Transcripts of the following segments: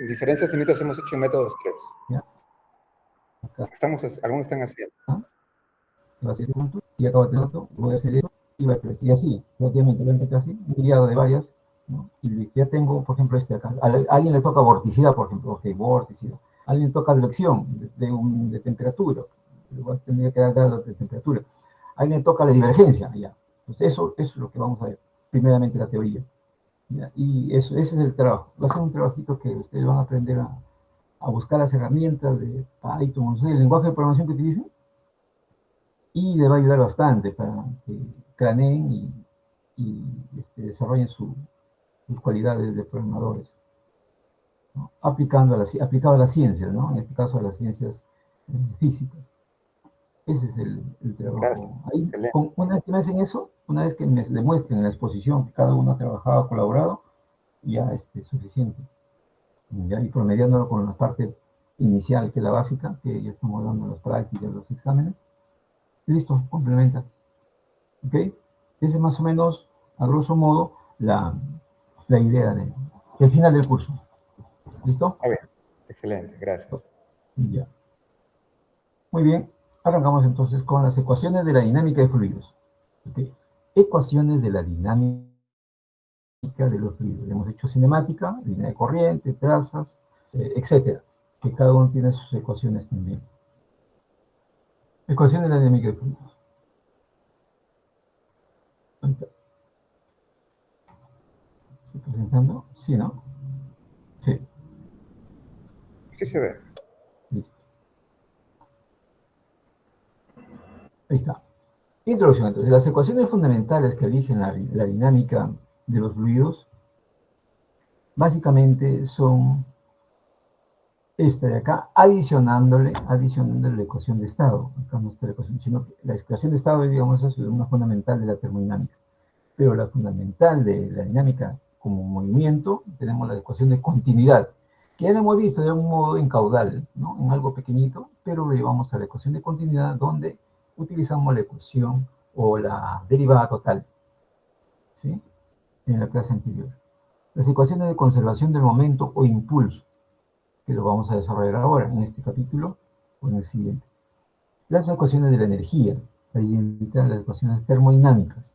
Diferencias finitas hemos hecho en métodos 3. ¿Ya? Acá. Algunos están haciendo. Va a ser punto, y acabo de tener otro, voy a hacer eso, y así, relativamente así, un griado de varias, ¿no? Y listo, ya tengo, por ejemplo, este acá. A alguien le toca vorticidad, por ejemplo, ok, vorticidad. A alguien le toca dirección de temperatura, igual tendría que dar datos de temperatura. A alguien le toca la divergencia, ya. Pues eso es lo que vamos a ver, primeramente la teoría. ¿Ya? Y ese es el trabajo. Va a ser un trabajito que ustedes van a aprender a buscar las herramientas de Python, no sé, el lenguaje de programación que utilicen, y les va a ayudar bastante para que craneen y desarrollen sus cualidades de programadores, ¿no? Aplicado a las ciencias, ¿no? En este caso a las ciencias físicas. Ese es el trabajo. Ahí, una vez que me hacen eso, una vez que me demuestren en la exposición que cada uno ha trabajado, colaborado, ya es suficiente. Ya, y promediándolo con la parte inicial, que es la básica, que ya estamos dando las prácticas, los exámenes, listo, complementa. ¿Ok? Ese es más o menos, a grosso modo, la idea del final del curso. ¿Listo? Bien, excelente, gracias. Ya. Muy bien, arrancamos entonces con las ecuaciones de la dinámica de fluidos. ¿Okay? Ecuaciones de la dinámica de los fluidos. Hemos hecho cinemática, línea de corriente, trazas, etcétera, que cada uno tiene sus ecuaciones también. Ecuaciones de la dinámica de fluidos. ¿Se está presentando? Sí, ¿no? Sí. Sí se ve. Listo. Ahí está. Introducción. Entonces, las ecuaciones fundamentales que eligen la dinámica de los fluidos básicamente son esta de acá, adicionándole la ecuación de estado. Acá no está la ecuación, sino que la ecuación de estado, digamos, es una fundamental de la termodinámica. Pero la fundamental de la dinámica como movimiento, tenemos la ecuación de continuidad, que ya lo hemos visto de un modo en caudal, ¿no? En algo pequeñito, pero lo llevamos a la ecuación de continuidad, donde utilizamos la ecuación o la derivada total, ¿sí? En la clase anterior. Las ecuaciones de conservación del momento o impulso, que lo vamos a desarrollar ahora en este capítulo o en el siguiente. Las ecuaciones de la energía, ahí entran las ecuaciones termodinámicas.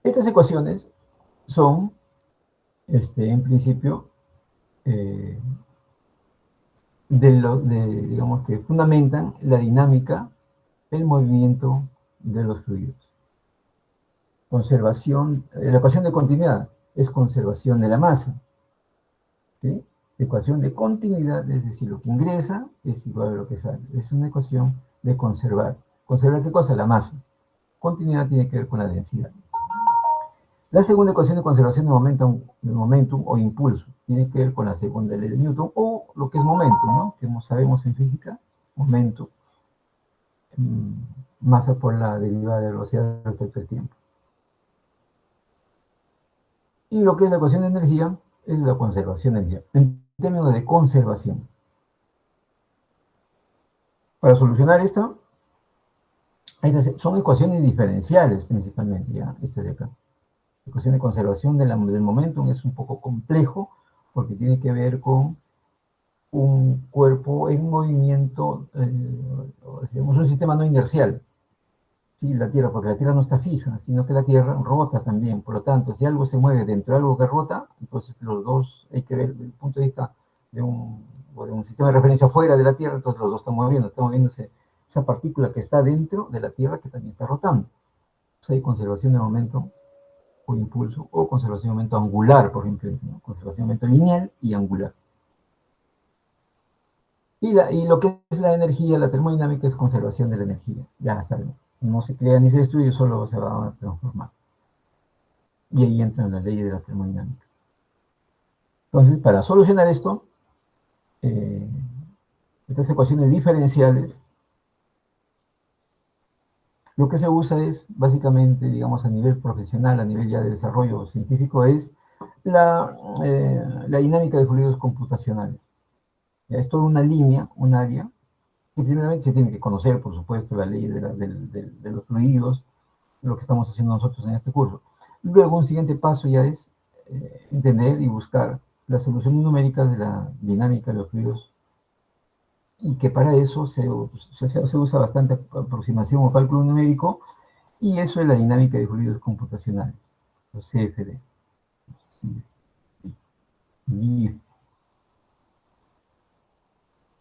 Estas ecuaciones son, en principio, digamos que fundamentan la dinámica, el movimiento de los fluidos. Conservación, la ecuación de continuidad es conservación de la masa, ¿sí? Ecuación de continuidad, es decir, lo que ingresa es igual a lo que sale. Es una ecuación de conservar. ¿Conservar qué cosa? La masa. Continuidad tiene que ver con la densidad. La segunda ecuación de conservación de momentum o impulso tiene que ver con la segunda ley de Newton, o lo que es momentum, ¿no? Que sabemos en física, momento, masa por la derivada de velocidad respecto al tiempo. Y lo que es la ecuación de energía es la conservación de energía, en términos de conservación. Para solucionar esto, son ecuaciones diferenciales principalmente, ya, esta de acá. La ecuación de conservación del momentum es un poco complejo, porque tiene que ver con un cuerpo en movimiento, digamos, un sistema no inercial. Sí, la Tierra, porque la Tierra no está fija, sino que la Tierra rota también. Por lo tanto, si algo se mueve dentro de algo que rota, entonces los dos hay que ver desde el punto de vista de un sistema de referencia fuera de la Tierra, entonces los dos están moviéndose esa partícula que está dentro de la Tierra que también está rotando. Entonces hay conservación de momento o impulso, o conservación de momento angular, por ejemplo, ¿no? Conservación de momento lineal y angular. Y lo que es la energía, la termodinámica, es conservación de la energía. Ya saben, no se crea ni se destruye, solo se va a transformar. Y ahí entran las leyes de la termodinámica. Entonces, para solucionar esto, estas ecuaciones diferenciales, lo que se usa es, básicamente, digamos, a nivel profesional, a nivel ya de desarrollo científico, es la dinámica de fluidos computacionales. Ya es toda una línea, un área, que primeramente se tiene que conocer, por supuesto, la ley de los fluidos, lo que estamos haciendo nosotros en este curso. Luego, un siguiente paso ya es entender y buscar las soluciones numéricas de la dinámica de los fluidos, y que para eso se usa bastante aproximación o cálculo numérico, y eso es la dinámica de fluidos computacionales, los CFD.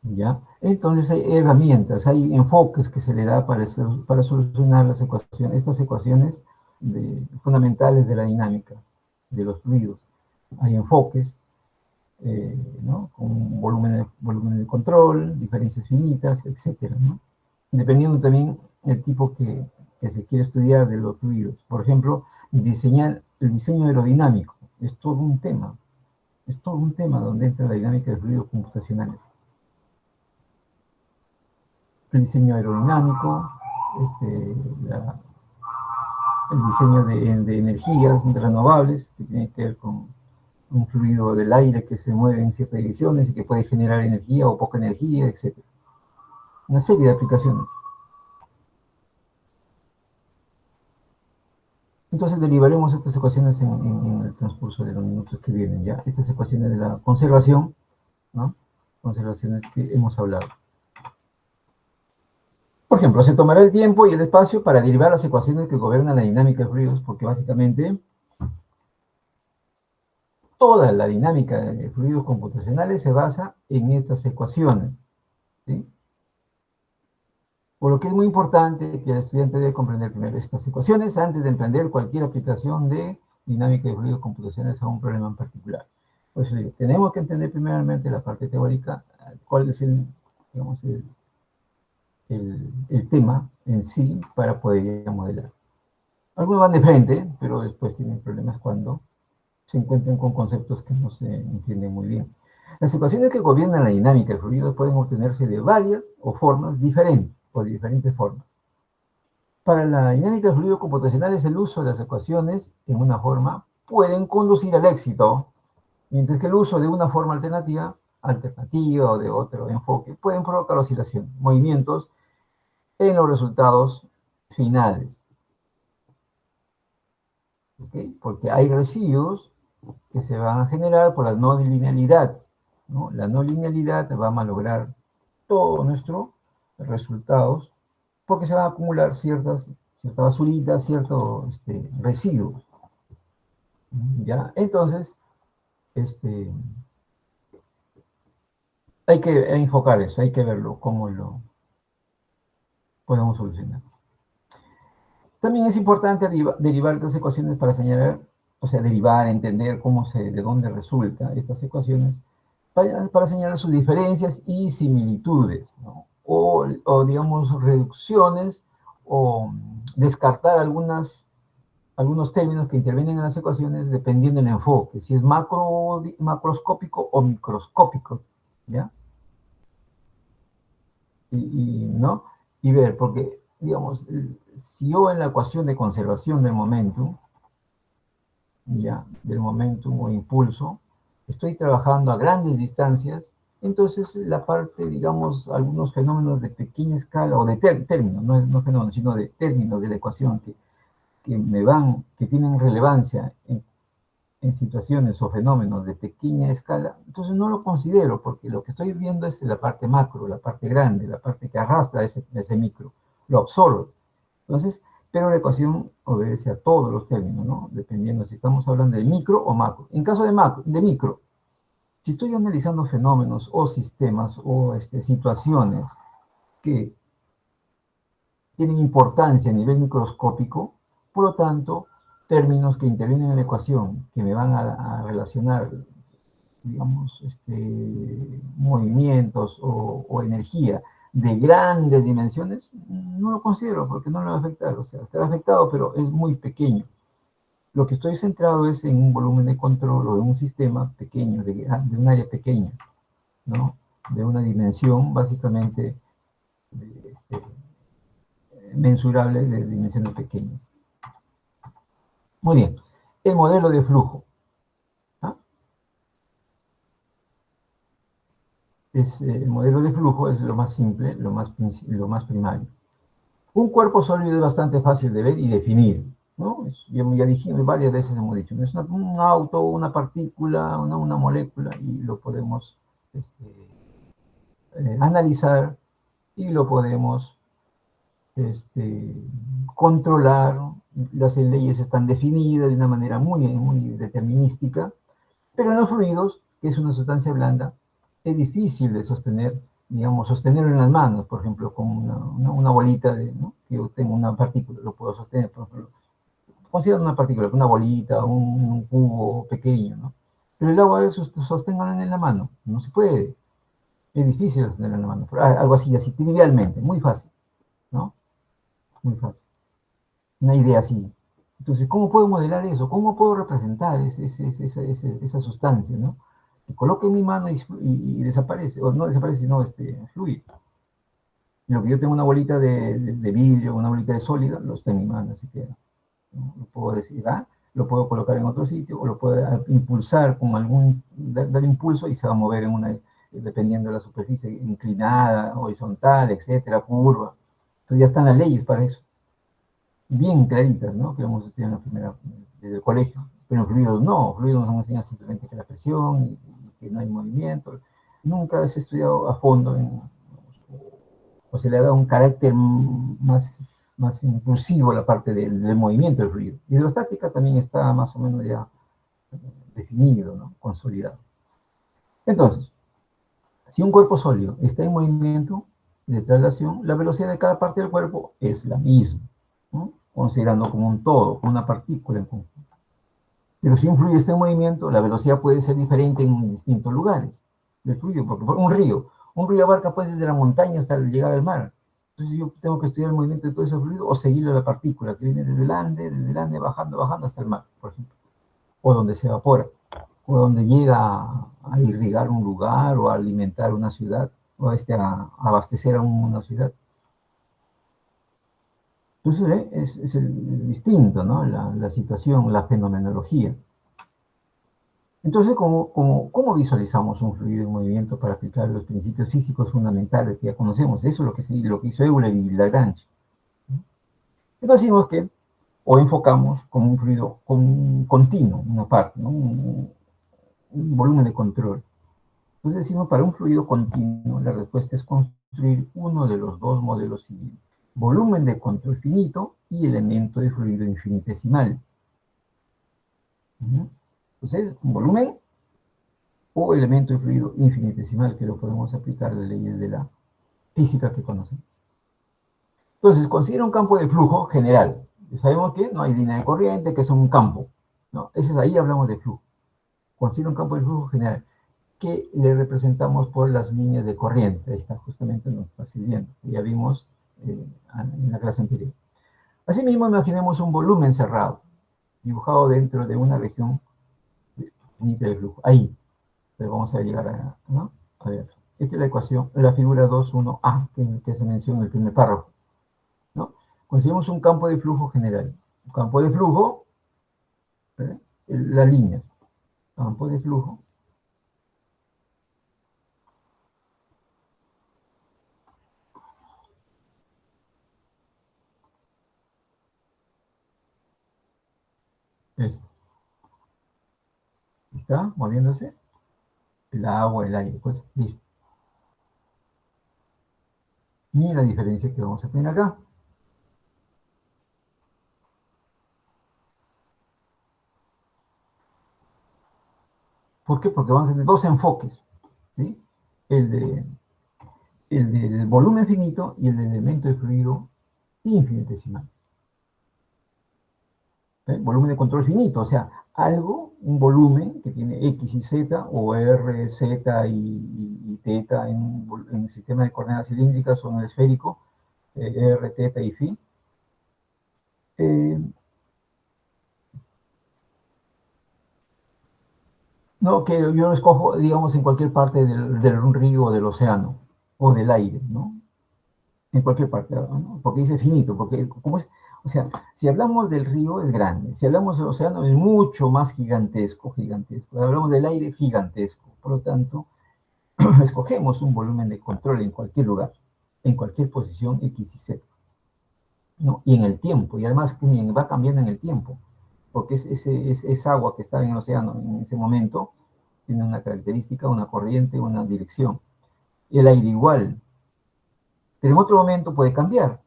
¿Ya? Entonces hay herramientas, hay enfoques que se le da para solucionar las ecuaciones, estas ecuaciones fundamentales de la dinámica de los fluidos. Hay enfoques, ¿no? Con volumen de control, diferencias finitas, etcétera, ¿no? Dependiendo también del tipo que se quiere estudiar de los fluidos. Por ejemplo, el diseño aerodinámico es todo un tema. Es todo un tema donde entra la dinámica de fluidos computacionales. El diseño aerodinámico, el diseño de energías renovables, que tiene que ver con un fluido del aire que se mueve en ciertas direcciones y que puede generar energía o poca energía, etc. Una serie de aplicaciones. Entonces derivaremos estas ecuaciones en el transcurso de los minutos que vienen, ¿ya? Estas ecuaciones de la conservación, ¿no? Conservaciones que hemos hablado. Por ejemplo, se tomará el tiempo y el espacio para derivar las ecuaciones que gobiernan la dinámica de fluidos, porque básicamente toda la dinámica de fluidos computacionales se basa en estas ecuaciones, ¿sí? Por lo que es muy importante que el estudiante debe comprender primero estas ecuaciones antes de emprender cualquier aplicación de dinámica de fluidos computacionales a un problema en particular. Por eso digo, tenemos que entender primeramente la parte teórica, cuál es digamos, el tema en sí para poder ya modelar. Algunos van de frente, pero después tienen problemas cuando se encuentran con conceptos que no se entienden muy bien. Las ecuaciones que gobiernan la dinámica del fluido pueden obtenerse de varias o formas diferentes, o de diferentes formas. Para la dinámica del fluido computacional es el uso de las ecuaciones en una forma pueden conducir al éxito, mientras que el uso de una forma alternativa o de otro enfoque pueden provocar oscilaciones, movimientos en los resultados finales. ¿Okay? Porque hay residuos que se van a generar por la no linealidad, ¿no? La no linealidad va a malograr todos nuestros resultados porque se van a acumular cierta basurita, ciertos residuos. ¿Ya? Entonces, hay que enfocar eso, hay que verlo, cómo lo podemos solucionar. También es importante derivar estas ecuaciones para señalar, o sea, derivar, entender de dónde resultan estas ecuaciones, para señalar sus diferencias y similitudes, ¿no? O digamos, reducciones o descartar algunos términos que intervienen en las ecuaciones dependiendo del enfoque, si es macroscópico o microscópico, ¿ya? ¿No? Y ver, porque, digamos, si yo en la ecuación de conservación del momentum, ¿ya? Del momentum o impulso, estoy trabajando a grandes distancias, entonces la parte, digamos, algunos fenómenos de pequeña escala, o de términos, no fenómenos, sino de términos de la ecuación que tienen relevancia en situaciones o fenómenos de pequeña escala, entonces no lo considero, porque lo que estoy viendo es la parte macro, la parte grande, la parte que arrastra ese micro, lo absorbe. Entonces, pero la ecuación obedece a todos los términos, ¿no? Dependiendo si estamos hablando de micro o macro. En caso de micro, si estoy analizando fenómenos o sistemas o situaciones que tienen importancia a nivel microscópico, por lo tanto, términos que intervienen en la ecuación, que me van a relacionar, digamos, movimientos o energía de grandes dimensiones, no lo considero porque no lo va a afectar. O sea, estará afectado, pero es muy pequeño. Lo que estoy centrado es en un volumen de control o en un sistema pequeño, de un área pequeña, ¿no? De una dimensión básicamente mensurable de dimensiones pequeñas. Muy bien, el modelo de flujo. ¿Ah? El modelo de flujo es lo más simple, lo más primario. Un cuerpo sólido es bastante fácil de ver y definir. ¿no? Ya dijimos, varias veces hemos dicho, ¿no? Es un auto, una partícula, una molécula, y lo podemos analizar y lo podemos este, controlar. Las leyes están definidas de una manera muy determinística, pero en los fluidos, que es una sustancia blanda, es difícil de sostener, digamos, sostenerlo en las manos, por ejemplo, con una bolita, ¿no? Que yo tengo una partícula, lo puedo sostener, por ejemplo, considera una partícula, una bolita, un cubo pequeño, ¿no? Pero el agua, sosténganlo en la mano, no se puede, es difícil sostenerlo en la mano, algo así trivialmente, muy fácil, ¿no? Muy fácil. Una idea así. Entonces, ¿cómo puedo modelar eso? ¿Cómo puedo representar esa sustancia, ¿no? Que coloque en mi mano y desaparece, o no desaparece, sino fluye. Lo que yo tengo una bolita de vidrio, una bolita de sólido, lo está en mi mano, así que ¿no? Lo puedo decir, lo puedo colocar en otro sitio, o lo puedo impulsar con dar impulso y se va a mover dependiendo de la superficie, inclinada, horizontal, etcétera, curva. Entonces ya están las leyes para eso, bien claritas, ¿no? Que hemos estudiado desde el colegio. Pero en fluidos nos enseñan simplemente que la presión y que no hay movimiento. Nunca se ha estudiado a fondo o se le ha dado un carácter más inclusivo a la parte del movimiento del fluido. Hidrostática también está más o menos ya definido, ¿no? Consolidado. Entonces, si un cuerpo sólido está en movimiento de traslación, la velocidad de cada parte del cuerpo es la misma, ¿no? Considerando como un todo, como una partícula en conjunto. Pero si un fluido está en movimiento, la velocidad puede ser diferente en distintos lugares del fluido, porque un río abarca pues desde la montaña hasta llegar al mar. Entonces yo tengo que estudiar el movimiento de todo ese fluido o seguirlo a la partícula que viene desde el Ande, bajando hasta el mar, por ejemplo, o donde se evapora, o donde llega a irrigar un lugar o a alimentar una ciudad, o a abastecer a una ciudad. Entonces es distinto, ¿no? La situación, la fenomenología. Entonces, ¿cómo visualizamos un fluido en movimiento para aplicar los principios físicos fundamentales que ya conocemos? Eso es lo que hizo Euler y Lagrange. Entonces decimos que, o enfocamos como un fluido continuo, una parte, ¿no? Un volumen de control. Entonces decimos, para un fluido continuo, la respuesta es construir uno de los dos modelos siguientes. Volumen de control finito y elemento de fluido infinitesimal. Entonces, un volumen o elemento de fluido infinitesimal, que lo podemos aplicar a las leyes de la física que conocemos. Entonces, considera un campo de flujo general. Sabemos que no hay línea de corriente, que es un campo, ¿no? Ahí hablamos de flujo. Considera un campo de flujo general, que le representamos por las líneas de corriente. Ahí está, justamente nos está sirviendo. Ya vimos en la clase anterior. Asimismo, imaginemos un volumen cerrado, dibujado dentro de una región finita de flujo. Ahí. Pero vamos a llegar a, ¿no? A ver, esta es la ecuación, la figura 2.1a, que se menciona en el primer párrafo, ¿no? Consideramos un campo de flujo general. Un campo de flujo, las líneas. Campo de flujo. Esto. ¿Está moviéndose? El agua, el aire, pues, listo. Y la diferencia que vamos a tener acá. ¿Por qué? Porque vamos a tener dos enfoques, ¿sí? El del volumen finito y el del elemento de fluido infinitesimal. Volumen de control finito, o sea, un volumen que tiene X y Z, o R, Z y teta en el sistema de coordenadas cilíndricas o en el esférico, R, teta y phi. No, que yo lo escojo, digamos, en cualquier parte del río o del océano, o del aire, ¿no? En cualquier parte, ¿no? Porque dice finito, porque como es, o sea, si hablamos del río es grande, si hablamos del océano es mucho más gigantesco. Si hablamos del aire, gigantesco. Por lo tanto, escogemos un volumen de control en cualquier lugar, en cualquier posición X y Z. ¿no? Y en el tiempo, y además que va cambiando en el tiempo, porque esa agua que está en el océano en ese momento tiene una característica, una corriente, una dirección. El aire igual, pero en otro momento puede cambiar.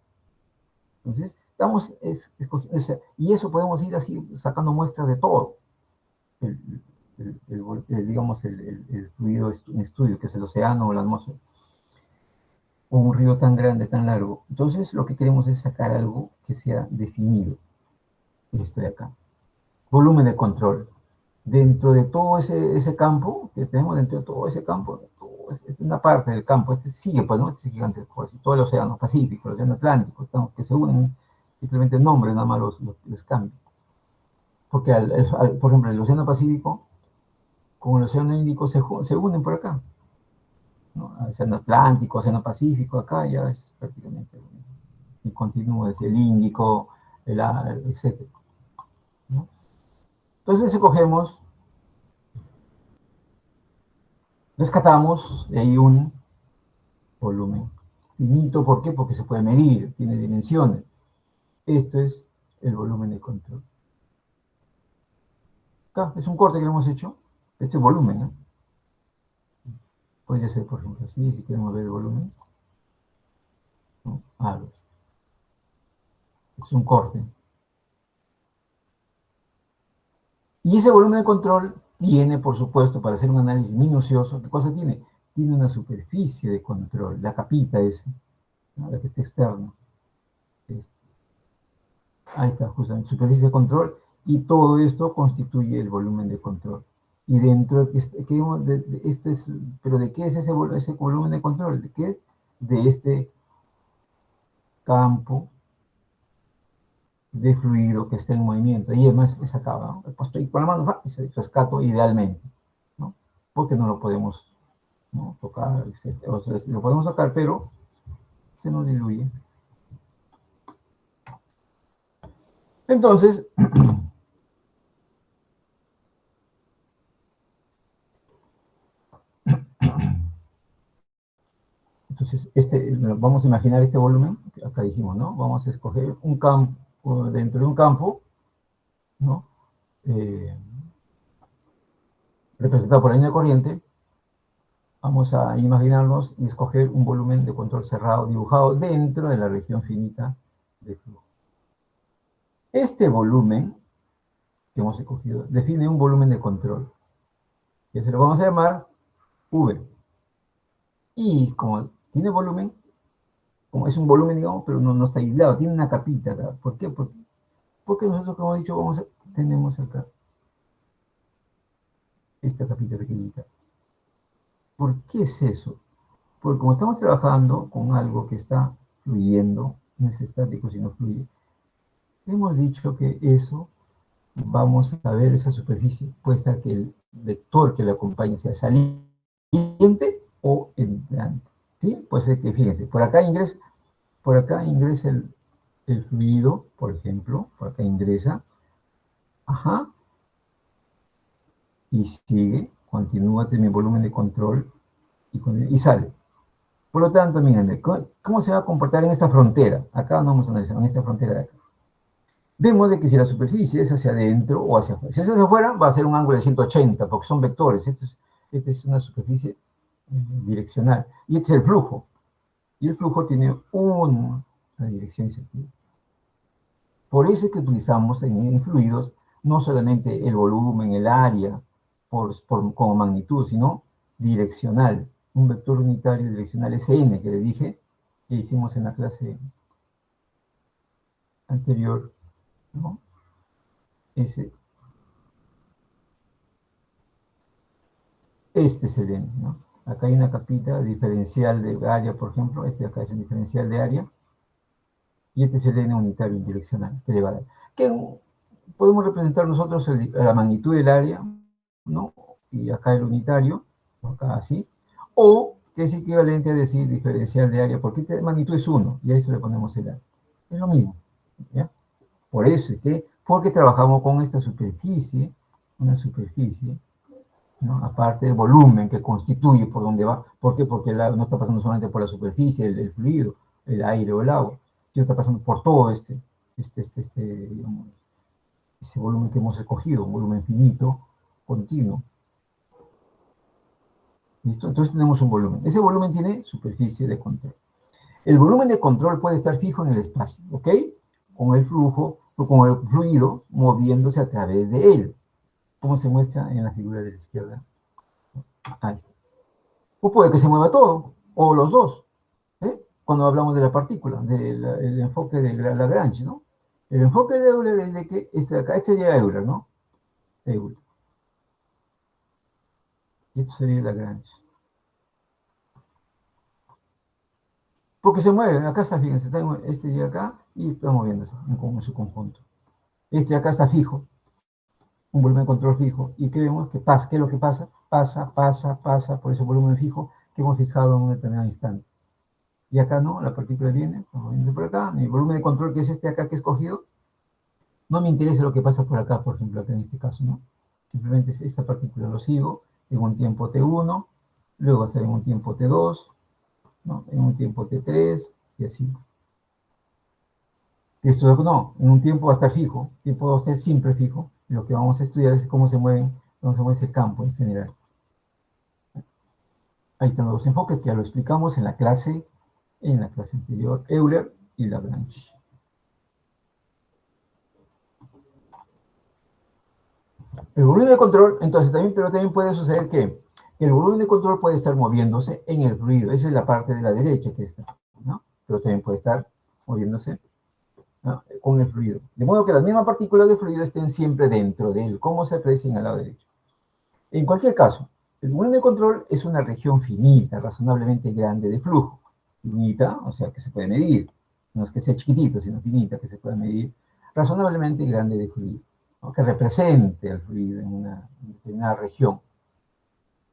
Entonces, estamos escogiendo, y eso podemos ir así sacando muestras de todo. El, digamos, el fluido en estudio, que es el océano o la atmósfera, o un río tan grande, tan largo. Entonces, lo que queremos es sacar algo que sea definido. Esto de acá. Volumen de control. Dentro de todo ese campo, que tenemos dentro de todo ese campo, una parte del campo, sigue, pues, ¿no? Este gigante, por así, todo el océano Pacífico, el océano Atlántico, que se unen, simplemente el nombre nada más los cambia. Porque, por ejemplo, el océano Pacífico con el océano Índico se unen por acá, ¿no? El océano Atlántico, océano Pacífico, acá ya es prácticamente y continúa, es el Índico, etc. ¿no? Entonces escogemos, rescatamos de ahí un volumen finito. ¿Por qué? Porque se puede medir, tiene dimensiones. Esto es el volumen de control. Acá es un corte que le hemos hecho. Este es volumen, ¿no? Podría ser, por ejemplo, así, si queremos ver el volumen. ¿no? Es un corte. Y ese volumen de control tiene, por supuesto, para hacer un análisis minucioso, ¿qué cosa tiene? Tiene una superficie de control, la capita esa, ¿no? La que está externa. Ahí está, justamente, superficie de control, y todo esto constituye el volumen de control. Y dentro de este es, pero ¿de qué es ese volumen de control? ¿De qué es? De este campo de fluido que está en movimiento. Y además es acá, ¿no? Pues estoy con la mano y se rescato idealmente, ¿no? Porque no lo podemos, ¿no? tocar, etc. O sea, lo podemos tocar, pero se nos diluye. Entonces, vamos a imaginar este volumen, que acá dijimos, ¿no? Vamos a escoger un campo, dentro de un campo, ¿no? Representado por la línea corriente. Vamos a imaginarnos y escoger un volumen de control cerrado dibujado dentro de la región finita de flujo. Este volumen que hemos escogido define un volumen de control, que se lo vamos a llamar V. Y como tiene volumen, como es un volumen, digamos, pero no está aislado, tiene una capita acá. ¿Por qué? Porque nosotros, como he dicho, tenemos acá esta capita pequeñita. ¿Por qué es eso? Porque como estamos trabajando con algo que está fluyendo, no es estático, sino fluye, hemos dicho que eso, vamos a ver esa superficie. Puede ser que el vector que le acompañe sea saliente o entrante. ¿Sí? Puede ser que, fíjense, por acá ingresa el fluido, por ejemplo, por acá ingresa, ajá, y sigue, continúa, tiene volumen de control y sale. Por lo tanto, miren, ¿cómo se va a comportar en esta frontera? Acá no vamos a analizar, en esta frontera de acá. Vemos de que si la superficie es hacia adentro o hacia afuera. Si es hacia afuera, va a ser un ángulo de 180, porque son vectores. Esta es una superficie direccional. Y este es el flujo. Y el flujo tiene una dirección y sentido. Por eso es que utilizamos en fluidos no solamente el volumen, el área, como magnitud, sino direccional. Un vector unitario direccional Sn, que le dije, que hicimos en la clase anterior, ¿no? Este es el N, ¿no? Acá hay una capita diferencial de área, por ejemplo, este de acá es un diferencial de área, y este es el N unitario indireccional, que le va a dar. ¿Qué podemos representar nosotros la magnitud del área, ¿no? Y acá el unitario, acá así, o que es equivalente a decir diferencial de área, porque esta magnitud es 1, y a eso le ponemos el área. Es lo mismo, ¿ya? Por eso es que, porque trabajamos con esta superficie, una superficie, ¿no? Aparte del volumen que constituye por donde va. ¿Por qué? Porque no está pasando solamente por la superficie, el fluido, el aire o el agua, fluido está pasando por todo digamos, ese volumen que hemos escogido, un volumen finito, continuo. ¿Listo? Entonces tenemos un volumen. Ese volumen tiene superficie de control. El volumen de control puede estar fijo en el espacio, ¿ok? Con el flujo, o con el fluido moviéndose a través de él, como se muestra en la figura de la izquierda. Ahí está. O puede que se mueva todo, o los dos, ¿eh? Cuando hablamos de la partícula, del enfoque de Lagrange, ¿no? El enfoque de Euler es de que este de acá, este sería Euler, ¿no? Euler. Y esto sería Lagrange. Porque se mueve, acá está, fíjense, este de acá y está moviéndose en su conjunto. Este de acá está fijo, un volumen de control fijo. ¿Y qué vemos? ¿Qué pasa? ¿Qué es lo que pasa? Pasa por ese volumen fijo que hemos fijado en un determinado instante. Y acá no, la partícula viene, moviéndose por acá, mi volumen de control, que es este de acá que he escogido, no me interesa lo que pasa por acá, por ejemplo, acá en este caso, ¿no? Simplemente esta partícula lo sigo en un tiempo t1, luego estaré en un tiempo t2, ¿no? En un tiempo t3, y así. Esto no, en un tiempo va a estar fijo, tiempo 2 es siempre fijo. Lo que vamos a estudiar es cómo se mueve ese campo en general. Ahí están los enfoques que ya lo explicamos en la clase anterior, Euler y Lagrange. El volumen de control, entonces, pero también puede suceder que el volumen de control puede estar moviéndose en el fluido. Esa es la parte de la derecha que está, ¿no? Pero también puede estar moviéndose, ¿no? Con el fluido. De modo que las mismas partículas de fluido estén siempre dentro de él, como se aprecia en el lado derecho. En cualquier caso, el volumen de control es una región finita, razonablemente grande de flujo. Finita, o sea, que se puede medir. No es que sea chiquitito, sino finita, que se puede medir. Razonablemente grande de fluido, ¿no? Que represente al fluido en una determinada región,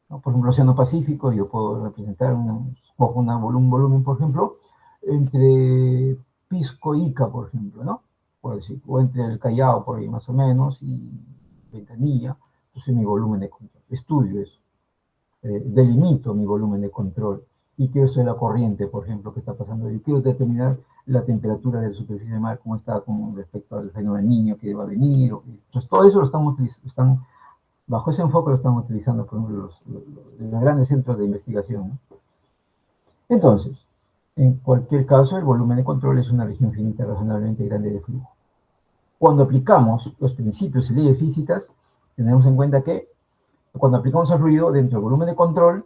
¿no? Por ejemplo, el Océano Pacífico, yo puedo representar un volumen, por ejemplo, entre Pisco y Ica, por ejemplo, ¿no? Por decir, o entre el Callao, por ahí más o menos, y Ventanilla. Entonces mi volumen de control. Estudio eso. Delimito mi volumen de control. Y quiero estudiar la corriente, por ejemplo, que está pasando. Yo quiero determinar la temperatura de la superficie del mar, cómo está con respecto al fenómeno del Niño que va a venir. Entonces todo eso lo estamos utilizando, bajo ese enfoque lo estamos utilizando, por ejemplo, los grandes centros de investigación, ¿no? Entonces, en cualquier caso, el volumen de control es una región finita razonablemente grande de flujo. Cuando aplicamos los principios y leyes físicas, tenemos en cuenta que cuando aplicamos al fluido, dentro del volumen de control,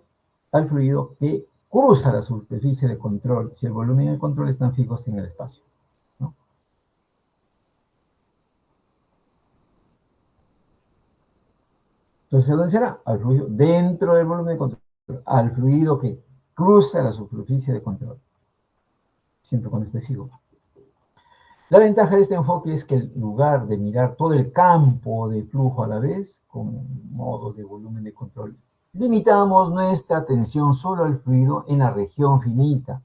al fluido que cruza la superficie de control, si el volumen y el control están fijos en el espacio, ¿no? Entonces, ¿dónde será? Al fluido dentro del volumen de control, al fluido que cruza la superficie de control, siempre cuando esté fijo. La ventaja de este enfoque es que en lugar de mirar todo el campo de flujo a la vez, con modo de volumen de control, limitamos nuestra atención solo al fluido en la región finita.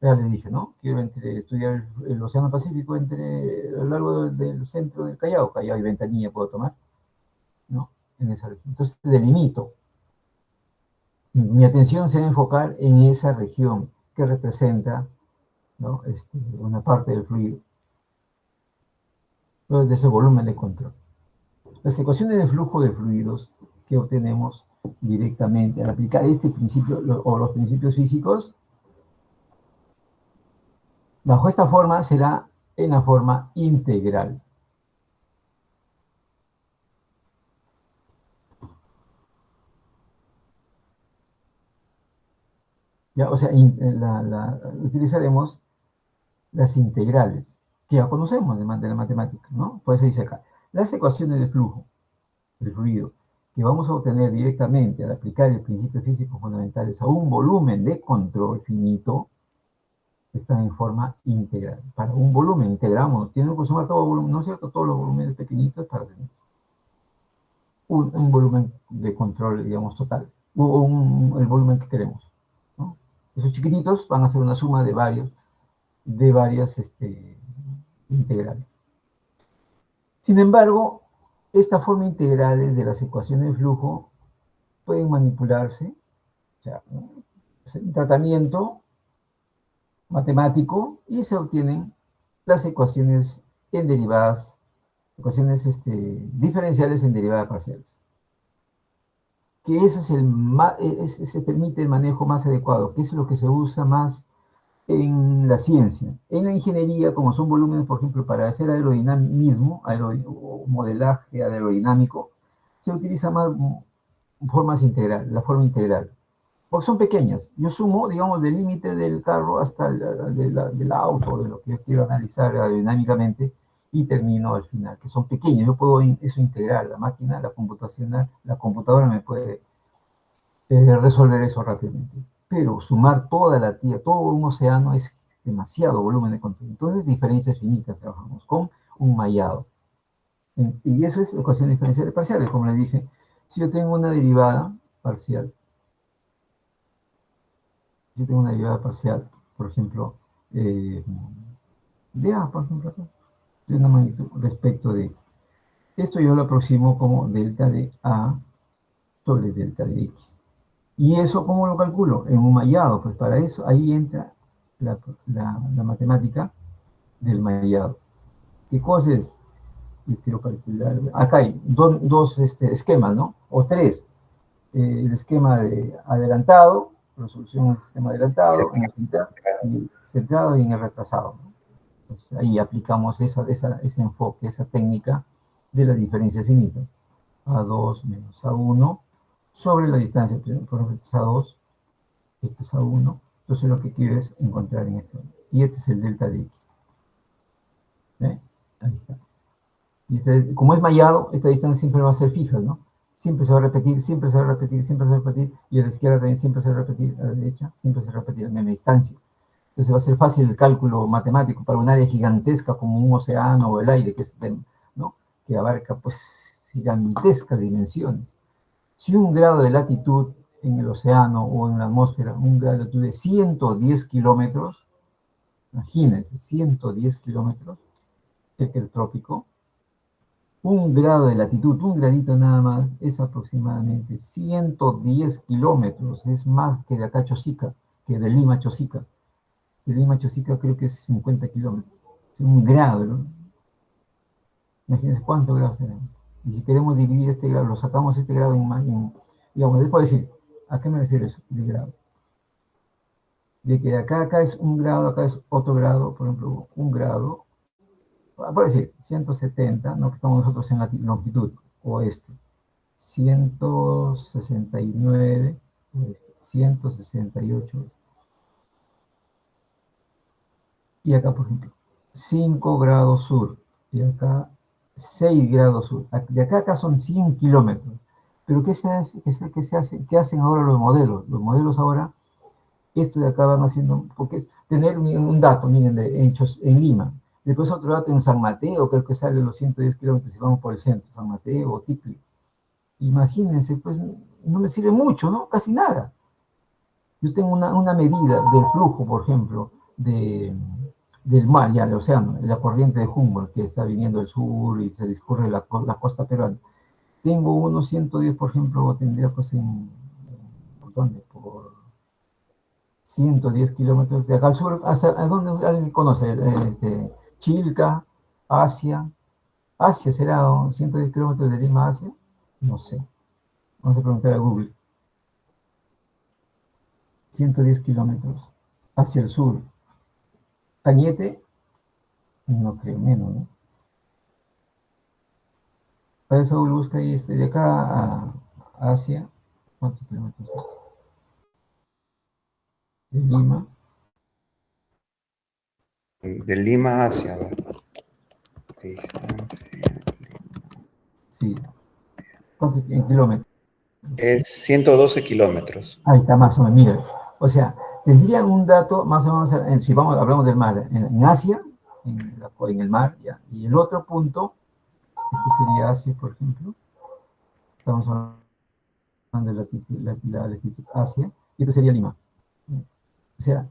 Ya les dije, ¿no? Quiero estudiar el Océano Pacífico a lo largo del centro del Callao. Callao y Ventanilla puedo tomar, ¿no? En esa región. Entonces delimito. Mi atención se va a enfocar en esa región que representa, ¿no? Una parte del fluido. De ese volumen de control. Las ecuaciones de flujo de fluidos que obtenemos directamente al aplicar este principio o los principios físicos, bajo esta forma será en la forma integral. ¿Ya? O sea, utilizaremos las integrales que ya conocemos de la matemática, ¿no? Por eso dice acá, las ecuaciones de flujo del fluido que vamos a obtener directamente al aplicar el principio físico fundamentales a un volumen de control finito están en forma integral. Para un volumen integramos, tiene que sumar todo volumen, ¿no es cierto? Todos los volúmenes pequeñitos para tener un volumen de control, digamos, total, o el volumen que queremos, ¿no? Esos chiquititos van a ser una suma de varias integrales. Sin embargo, esta forma integral de las ecuaciones de flujo pueden manipularse, o sea, hacer un tratamiento matemático y se obtienen las ecuaciones en derivadas, ecuaciones diferenciales en derivadas parciales. Que ese es se permite el manejo más adecuado, que es lo que se usa más en la ciencia. En la ingeniería, como son volúmenes, por ejemplo, para hacer aerodinamismo, o modelaje aerodinámico, se utiliza más formas integral, la forma integral. Porque son pequeñas. Yo sumo, digamos, del límite del carro hasta del auto, de lo que yo quiero analizar aerodinámicamente, y termino al final, que son pequeños. Yo puedo eso integrar, la máquina, la computadora me puede resolver eso rápidamente. Pero sumar toda la tierra, todo un océano es demasiado volumen de control. Entonces, diferencias finitas trabajamos con un mallado. Y eso es ecuación diferencial parciales, como les dije. Si yo tengo una derivada parcial, por ejemplo, de A, por ejemplo, de una magnitud respecto de X. Esto yo lo aproximo como delta de A sobre delta de X. ¿Y eso cómo lo calculo? En un mallado. Pues para eso ahí entra la matemática del mallado. ¿Qué cosa es? Yo quiero calcular. Acá hay dos esquemas, ¿no? O tres. El esquema de adelantado, resolución del sistema adelantado, en el centrado y en el retrasado, ¿no? Pues ahí aplicamos ese enfoque, esa técnica de las diferencias finitas. A2 menos A1 sobre la distancia, por ejemplo, este es A2, este es A1, entonces lo que quiero es encontrar en esto. Y este es el delta de X. ¿Ve? Ahí está. Y como es mallado, esta distancia siempre va a ser fija, ¿no? Siempre se va a repetir, siempre se va a repetir, siempre se va a repetir, y a la izquierda también siempre se va a repetir, a la derecha siempre se va a repetir a la misma distancia. Entonces va a ser fácil el cálculo matemático para un área gigantesca como un océano o el aire, ¿no? Que abarca pues gigantescas dimensiones. Si un grado de latitud en el océano o en la atmósfera, un grado de latitud de 110 kilómetros, imagínense, 110 kilómetros, cerca del trópico, un grado de latitud, un gradito nada más, es aproximadamente 110 kilómetros, es más que de acá Chosica, que de Lima a Chosica. De Lima a Chosica creo que es 50 kilómetros, es un grado, ¿no? Imagínense cuántos grados tenemos. Y si queremos dividir este grado, lo sacamos este grado digamos, después decir, ¿a qué me refiero eso de grado? De que acá es un grado, acá es otro grado, por ejemplo, un grado, por decir, 170, no que estamos nosotros en la longitud oeste, 169 oeste, 168 oeste. Y acá, por ejemplo, 5 grados sur, y acá 6 grados sur. De acá a acá son 100 kilómetros. Pero ¿qué se hace? ¿Qué hacen ahora los modelos? Los modelos ahora, esto de acá van haciendo, porque es tener un dato, miren, hechos en Lima. Después otro dato en San Mateo, creo que sale los 110 kilómetros si vamos por el centro, San Mateo o Ticli. Imagínense, pues no me sirve mucho, ¿no? Casi nada. Yo tengo una medida del flujo, por ejemplo, del mar, ya el océano, la corriente de Humboldt que está viniendo del sur y se discurre la costa peruana. Tengo unos 110, por ejemplo, tendría pues ¿por dónde? Por 110 kilómetros de acá al sur, ¿a dónde alguien conoce? Chilca, Asia. Asia será 110 kilómetros de Lima a Asia, no sé. Vamos a preguntar a Google. 110 kilómetros hacia el sur. Cañete, no creo, menos, ¿no? Para eso Google busca ahí de acá a Asia. ¿Cuántos kilómetros? De Lima. De Lima hacia... Sí. ¿Cuántos kilómetros? Es 112 kilómetros. Ahí está, más o menos, mira. O sea, tendrían un dato más o menos, si hablamos del mar, en Asia, en el mar, ya. Y el otro punto, esto sería Asia, por ejemplo. Estamos hablando de la latitud Asia, y esto sería Lima. O sea,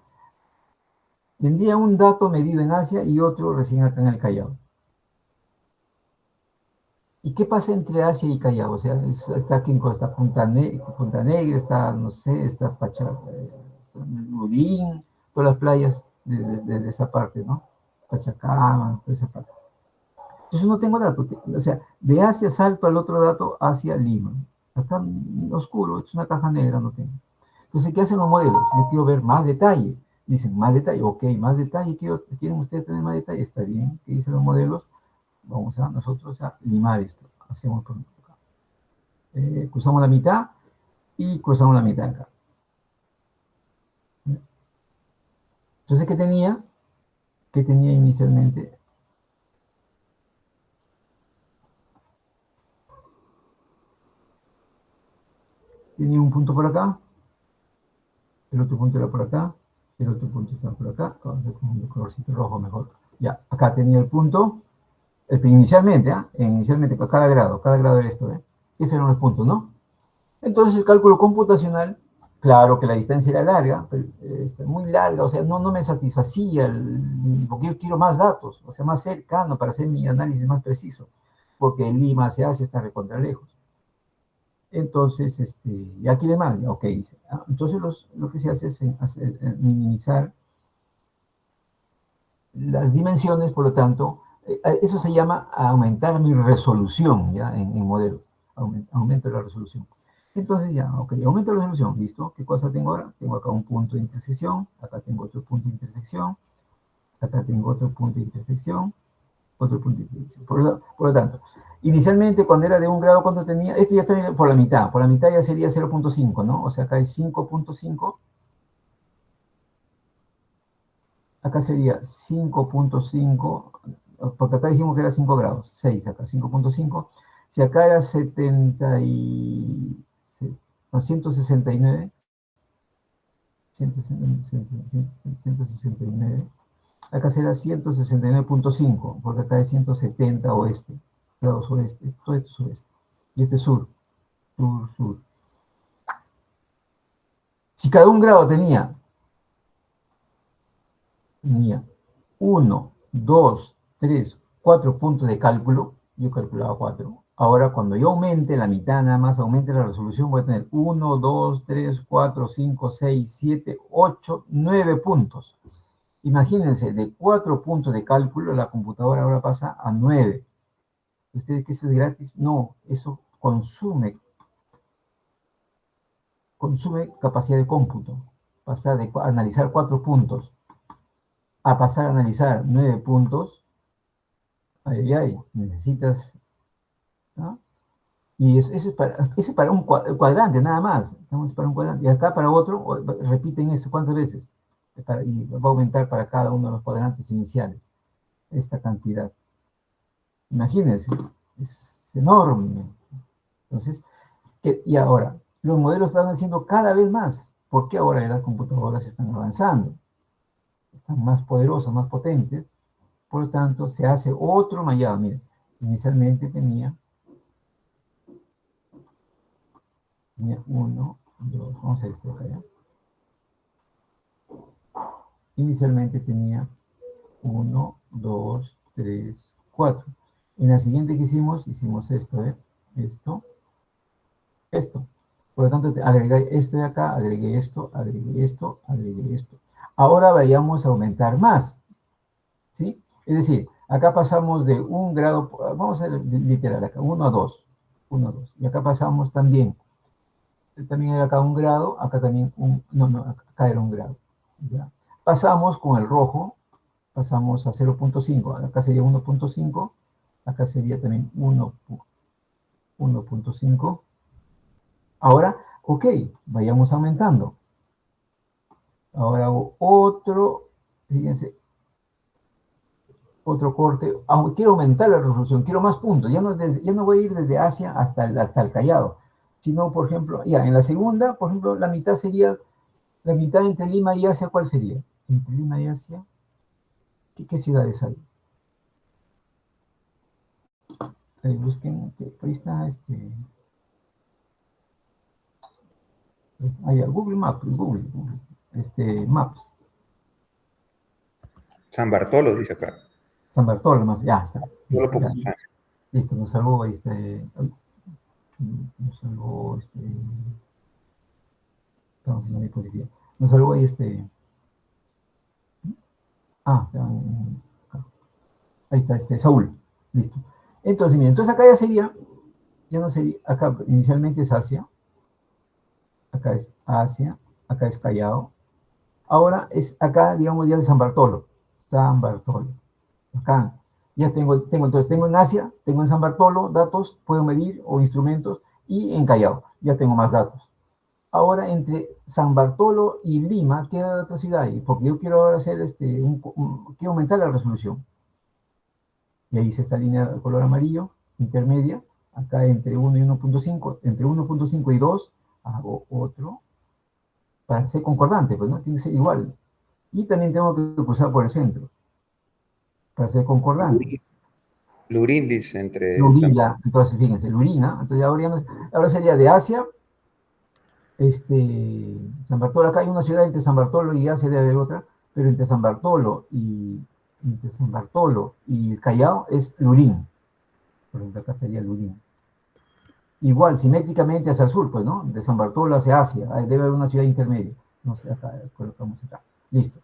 tendría un dato medido en Asia y otro recién acá en el Callao. ¿Y qué pasa entre Asia y Callao? O sea, está aquí en Costa Punta Negra, está, no sé, está Lurín, todas las playas. de esa parte, ¿no? Pachacama, toda esa parte. Entonces no tengo datos, o sea, de Asia salto al otro dato hacia Lima. Acá en oscuro, es una caja negra, no tengo. Entonces, ¿qué hacen los modelos? Yo quiero ver más detalle. Dicen, más detalle, ok, más detalle, ¿quieren ustedes tener más detalle? Está bien, ¿qué dicen los modelos? Vamos a nosotros a limar esto. Hacemos por acá. Cruzamos la mitad y cruzamos la mitad acá. Entonces, ¿qué tenía? ¿Qué tenía inicialmente? Tenía un punto por acá, el otro punto era por acá, el otro punto está por acá, vamos a hacer con un colorcito rojo mejor. Ya, acá tenía el punto, inicialmente, inicialmente cada grado era esto, esos eran los puntos, ¿no? Entonces el cálculo computacional, claro que la distancia era larga, pero, muy larga, o sea, no me satisfacía, porque yo quiero más datos, o sea, más cercano para hacer mi análisis más preciso, porque en Lima se hace está recontra lejos. Entonces, y aquí demás, ok, dice. Entonces lo que se hace es minimizar las dimensiones, por lo tanto, eso se llama aumentar mi resolución, ¿ya? En modelo, aumento la resolución. Entonces ya, ok, aumento la resolución, listo. ¿Qué cosa tengo ahora? Tengo acá un punto de intersección, acá tengo otro punto de intersección, acá tengo otro punto de intersección, otro punto de intersección. Por lo tanto, inicialmente cuando era de un grado, ¿cuánto tenía? Este ya está por la mitad ya sería 0.5, ¿no? O sea, acá es 5.5, acá sería 5.5, porque acá dijimos que era 5 grados, 6 acá, 5.5. Si acá era 169, 169, acá será 169.5, porque acá es 170 oeste, grados oeste, todo esto es oeste, y este es sur, sur, sur. Si cada un grado tenía 1, 2, 3, 4 puntos de cálculo, yo calculaba 4. Ahora, cuando yo aumente la mitad, nada más aumente la resolución, voy a tener 1, 2, 3, 4, 5, 6, 7, 8, 9 puntos. Imagínense, de 4 puntos de cálculo, la computadora ahora pasa a 9. ¿Ustedes que eso es gratis? No, eso consume capacidad de cómputo. Pasar de analizar 4 puntos a pasar a analizar 9 puntos, ay, necesitas, ¿no? Y eso es para un cuadrante, nada más. Estamos para un cuadrante. Y acá para otro, repiten eso, ¿cuántas veces? Y va a aumentar para cada uno de los cuadrantes iniciales esta cantidad. Imagínense, es enorme. Entonces, y ahora, los modelos están haciendo cada vez más, porque ahora las computadoras están avanzando, están más poderosas, más potentes, por lo tanto, se hace otro mallado. Miren, inicialmente tenía 1, 2, vamos a esto acá ya. Inicialmente tenía 1, 2, 3, 4. En la siguiente que hicimos esto, esto, esto. Por lo tanto, agregué esto de acá, agregué esto, agregué esto, agregué esto. Ahora vayamos a aumentar más, ¿sí? Es decir, acá pasamos de un grado, vamos a ser literal acá, 1 a 2, 1 a 2. Y acá pasamos también era acá un grado, acá también acá era un grado. ¿Ya? Pasamos con el rojo, pasamos a 0.5, acá sería 1.5, acá sería también 1.5. Ahora, ok, vayamos aumentando. Ahora hago otro, fíjense, otro corte. Quiero aumentar la resolución, quiero más puntos. Ya no voy a ir desde Asia hasta el Callao, sino, por ejemplo, ya en la segunda, por ejemplo, la mitad sería, la mitad entre Lima y Asia, ¿cuál sería? Entre Lima y Asia, ¿qué ciudades hay? Busquen, ahí está, Google Maps, Google, Maps. San Bartolo dice acá. San Bartolo, más, ya está. Solo Ya, Pocusán. listo, nos salvó, nos salvó, estamos en la policía. Nos salvó ahí, Ah, ahí está, Saúl. Listo. Entonces, mira, entonces acá ya no sería, acá inicialmente es Asia, acá es Asia, acá es Callao. Ahora es acá, digamos, ya de San Bartolo. San Bartolo. Acá. Ya entonces tengo en Asia, tengo en San Bartolo datos, puedo medir o instrumentos, y en Callao ya tengo más datos. Ahora, entre San Bartolo y Lima, queda otra ciudad ahí, porque yo quiero hacer quiero aumentar la resolución. Y ahí hice esta línea de color amarillo, intermedia, acá entre 1 y 1.5, entre 1.5 y 2, hago otro, para ser concordante, pues no tiene que ser igual. Y también tengo que cruzar por el centro, para ser concordante. Lurín dice entre San Lurila, entonces fíjense, Lurina, entonces ahora sería de Asia, San Bartolo, acá hay una ciudad entre San Bartolo y Asia, debe haber otra, pero entre San Bartolo y el Callao es Lurín, por ejemplo, acá sería Lurín. Igual, simétricamente hacia el sur, pues, ¿no? De San Bartolo hacia Asia, debe haber una ciudad intermedia. No sé, acá, colocamos acá. Listo.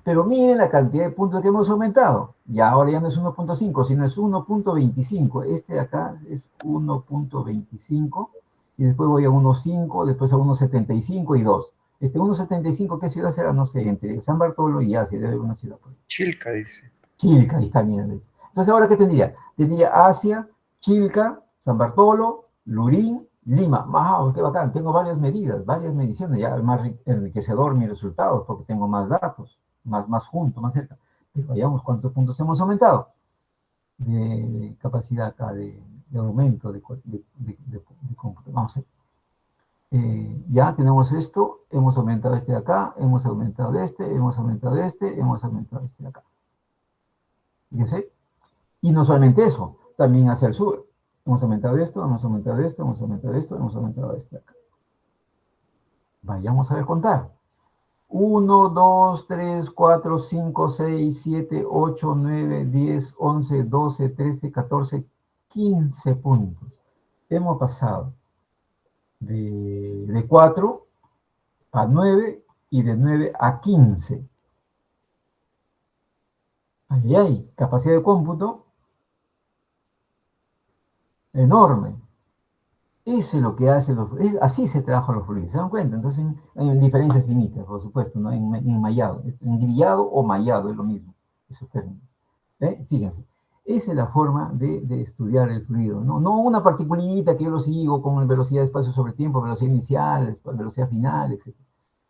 Pero miren la cantidad de puntos que hemos aumentado. Ya ahora ya no es 1.5, sino es 1.25. Este de acá es 1.25 y después voy a 1.5, después a 1.75 y 2. 1.75, ¿qué ciudad será? No sé, entre San Bartolo y Asia, debe haber una ciudad. Pues. Chilca, dice. Chilca, ahí está, miren. Entonces, ¿ahora qué tendría? Tendría Asia, Chilca, San Bartolo, Lurín, Lima. ¡Wow! ¡Qué bacán! Tengo varias medidas, varias mediciones. Ya es más enriquecedor mis resultados porque tengo más datos, más juntos, más cerca. Pero veamos cuántos puntos hemos aumentado de capacidad acá, de aumento de cómputo. Vamos a ver. Ya tenemos esto, hemos aumentado este de acá, hemos aumentado este, hemos aumentado este, hemos aumentado este de acá. Fíjense. Y no solamente eso, también hacia el sur. Hemos aumentado esto, hemos aumentado esto, hemos aumentado esto, hemos aumentado esto acá. Vayamos a ver contar. 1, 2, 3, 4, 5, 6, 7, 8, 9, 10, 11, 12, 13, 14, 15 puntos. Hemos pasado de 4 a 9 y de 9 a 15. Ahí hay capacidad de cómputo enorme. Eso es lo que hacen así se trabajan los fluidos, ¿se dan cuenta? Entonces hay diferencias finitas, por supuesto, ¿no? En mallado, en grillado o mallado es lo mismo, esos términos. Fíjense, esa es la forma de estudiar el fluido, ¿no? No una particulita que yo lo sigo con velocidad de espacio sobre tiempo, velocidad inicial, velocidad final, etc.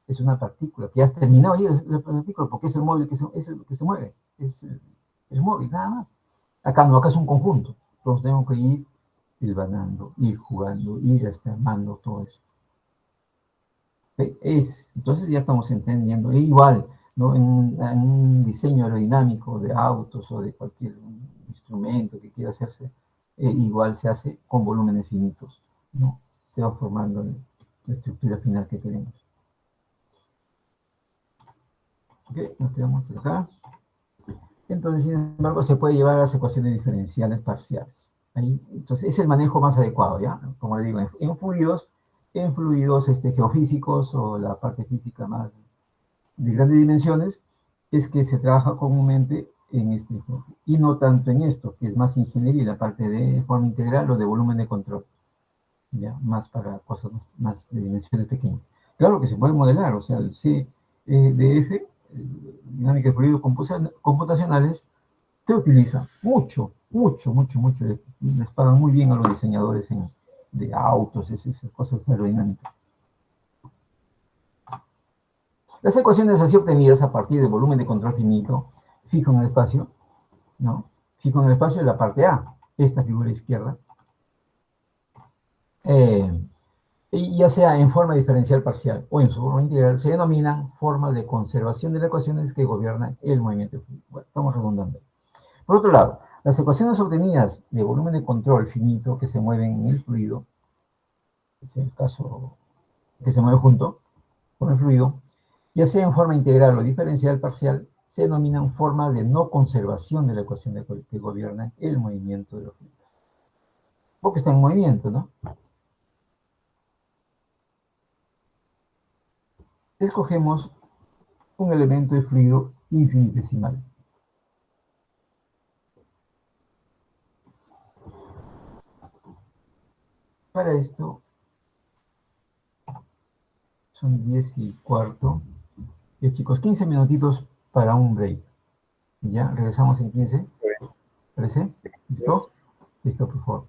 Es una partícula que ya has terminado, y es la partícula, porque es el móvil es lo que se mueve, es el móvil, nada más. Acá no, acá es un conjunto, entonces tengo que ir hilvanando, ir jugando, ir armando todo eso. Entonces ya estamos entendiendo, igual, ¿no? En un diseño aerodinámico de autos o de cualquier instrumento que quiera hacerse, igual se hace con volúmenes finitos, ¿no? Se va formando la estructura final que queremos. Ok, nos quedamos por acá. Entonces, sin embargo, se puede llevar a las ecuaciones diferenciales parciales. Ahí, entonces, es el manejo más adecuado, ¿ya? Como le digo, en fluidos geofísicos o la parte física más de grandes dimensiones, es que se trabaja comúnmente en este enfoque. Y no tanto en esto, que es más ingeniería, la parte de forma integral o de volumen de control. Ya, más para cosas más de dimensiones pequeñas. Claro que se puede modelar, o sea, el CDF, dinámica de fluidos computacionales, se utiliza mucho, les pagan muy bien a los diseñadores de autos, esas cosas aerodinámicas. Las ecuaciones así obtenidas a partir de volumen de control finito, fijo en el espacio, ¿no? Fijo en el espacio de la parte A, esta figura izquierda, ya sea en forma diferencial parcial o en su forma integral, se denominan formas de conservación de las ecuaciones que gobiernan el movimiento fluido. Bueno, estamos redundando. Por otro lado, las ecuaciones obtenidas de volumen de control finito que se mueven en el fluido, es el caso que se mueve junto con el fluido, ya sea en forma integral o diferencial parcial, se denominan formas de no conservación de la ecuación que gobierna el movimiento de los fluidos. Porque está en movimiento, ¿no? Escogemos un elemento de fluido infinitesimal. para esto, son 10:15. Chicos, 15 minutitos para un break. Ya, regresamos en 15. Bueno, ¿Parece? ¿Listo? Listo, por favor.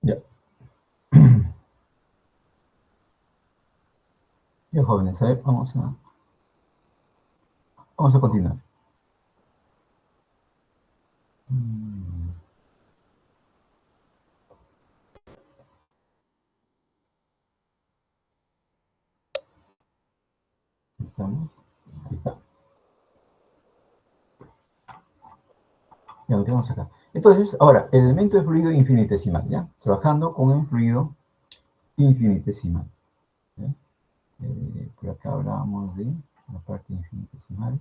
Ya. Ya, jóvenes, a ver, vamos a continuar. ¿Estamos? Ahí está. Ya lo tenemos acá. Entonces, ahora, el elemento de fluido infinitesimal, ¿ya? Trabajando con un fluido infinitesimal. ¿Ya? Por acá hablábamos de la parte infinitesimal.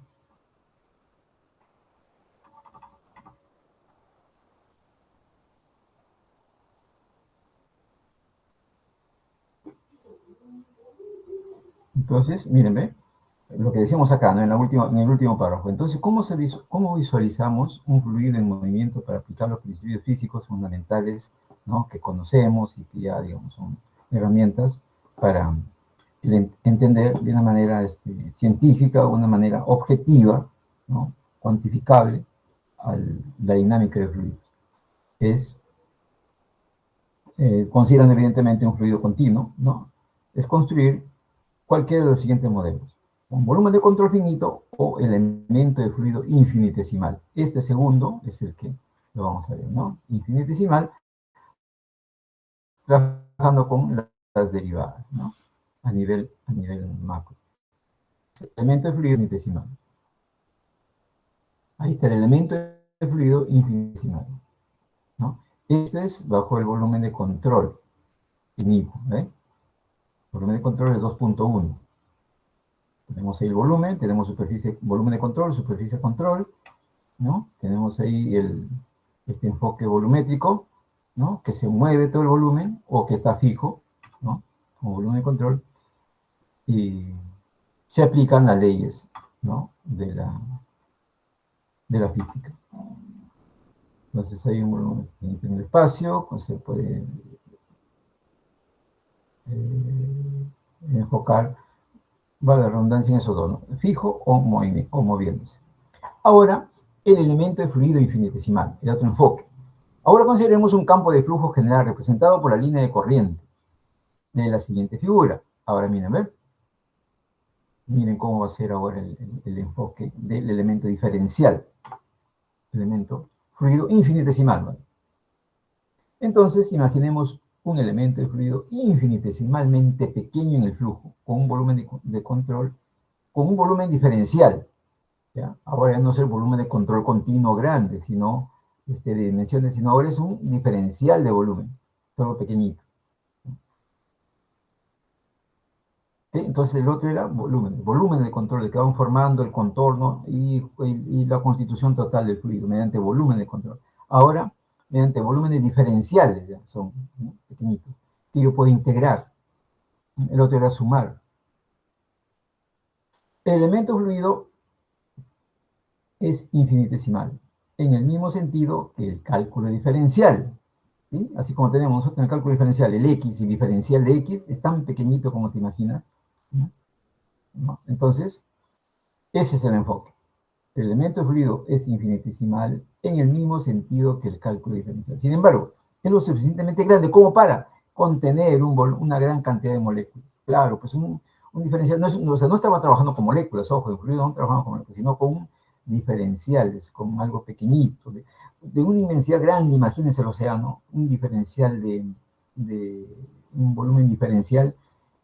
Entonces, miren, ¿ve? Lo que decíamos acá, ¿no? En el último párrafo. Entonces, ¿cómo visualizamos un fluido en movimiento para aplicar los principios físicos fundamentales, ¿no? Que conocemos y que ya, digamos, son herramientas para entender de una manera científica, de una manera objetiva, ¿no? Cuantificable, la dinámica del fluido? Consideran evidentemente un fluido continuo, ¿no? Es construir cualquiera de los siguientes modelos: un volumen de control finito o elemento de fluido infinitesimal. Este segundo es el que lo vamos a ver, ¿no? Infinitesimal, trabajando con las derivadas, ¿no? A nivel macro. Elemento de fluido infinitesimal. Ahí está el elemento de fluido infinitesimal, ¿no? Este es bajo el volumen de control finito, ¿ve? El volumen de control es 2.1. Tenemos ahí el volumen, tenemos volumen de control, superficie de control, ¿no? Tenemos ahí este enfoque volumétrico, ¿no? Que se mueve todo el volumen o que está fijo, ¿no? Como volumen de control. Y se aplican las leyes, ¿no? De la física. Entonces hay un volumen en el espacio, pues se puede enfocar, va la redundancia en esos dos, ¿no? Fijo o moviéndose. Ahora, el elemento de fluido infinitesimal, el otro enfoque. Ahora consideremos un campo de flujo general representado por la línea de corriente de la siguiente figura. Ahora miren, ¿ver? Miren cómo va a ser ahora el enfoque del elemento diferencial. Elemento fluido infinitesimal, ¿vale? Entonces, imaginemos un elemento de fluido infinitesimalmente pequeño en el flujo, con un volumen de control, con un volumen diferencial, ¿ya? Ahora ya no es el volumen de control continuo grande, sino de dimensiones, sino ahora es un diferencial de volumen, todo pequeñito. ¿Sí? Entonces el otro era volumen de control, que van formando el contorno y la constitución total del fluido mediante volumen de control. Ahora, mediante volúmenes diferenciales, ya son, ¿no? Pequeñitos, que yo puedo integrar. El otro era sumar. El elemento fluido es infinitesimal, en el mismo sentido que el cálculo diferencial. ¿Sí? Así como tenemos nosotros en el cálculo diferencial, el x y diferencial de x es tan pequeñito como te imaginas, ¿no? Entonces, ese es el enfoque. El elemento de fluido es infinitesimal en el mismo sentido que el cálculo diferencial. Sin embargo, es lo suficientemente grande como para contener una gran cantidad de moléculas. Claro, pues un diferencial, o sea, no estamos trabajando con moléculas, ojo, en fluido no trabajamos con moléculas, sino con diferenciales, con algo pequeñito, de una inmensidad grande. Imagínense el océano, un diferencial un volumen diferencial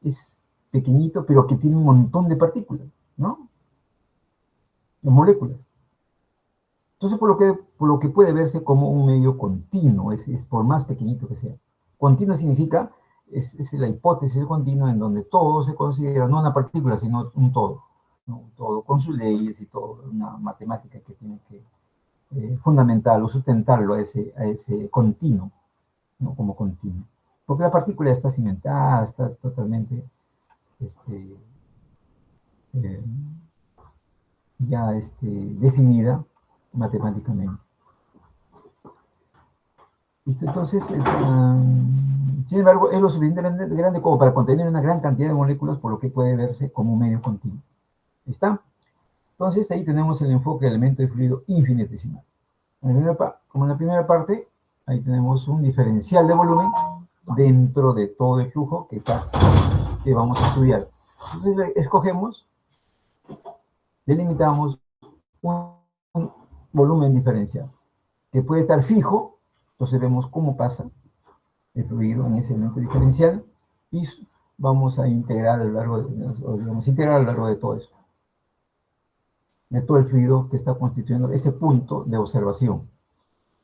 es pequeñito, pero que tiene un montón de partículas, ¿no? De moléculas. Entonces, por lo que puede verse como un medio continuo, es por más pequeñito que sea. Continuo significa es la hipótesis del continuo en donde todo se considera, no una partícula, sino un todo, ¿no? Un todo con sus leyes y todo, una matemática que tiene que fundamental o sustentarlo a ese continuo, ¿no? Como continuo. Porque la partícula está cimentada, está totalmente eh, ya definida matemáticamente. ¿Listo? Entonces, sin embargo, es lo suficientemente grande como para contener una gran cantidad de moléculas, por lo que puede verse como un medio continuo. ¿Está? Entonces, ahí tenemos el enfoque del elemento de fluido infinitesimal. Como en la primera parte, ahí tenemos un diferencial de volumen dentro de todo el flujo que vamos a estudiar. Entonces, escogemos, delimitamos un volumen diferencial, que puede estar fijo. Entonces vemos cómo pasa el fluido en ese elemento diferencial y vamos a integrar a lo largo de todo eso, de todo el fluido que está constituyendo ese punto de observación,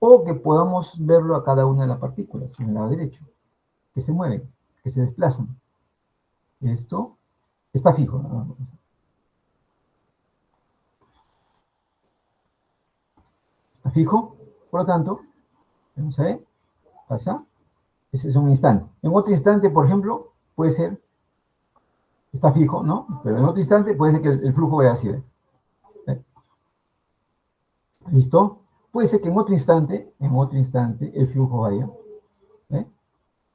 o que podamos verlo a cada una de las partículas en el lado derecho, que se mueven, que se desplazan. Esto está fijo, ¿no? Está fijo, por lo tanto, vamos a ver, pasa, ese es un instante. En otro instante, por ejemplo, puede ser, está fijo, ¿no? Pero en otro instante puede ser que el flujo vaya así, ¿eh? ¿Listo? Puede ser que en otro instante, el flujo vaya, ¿eh?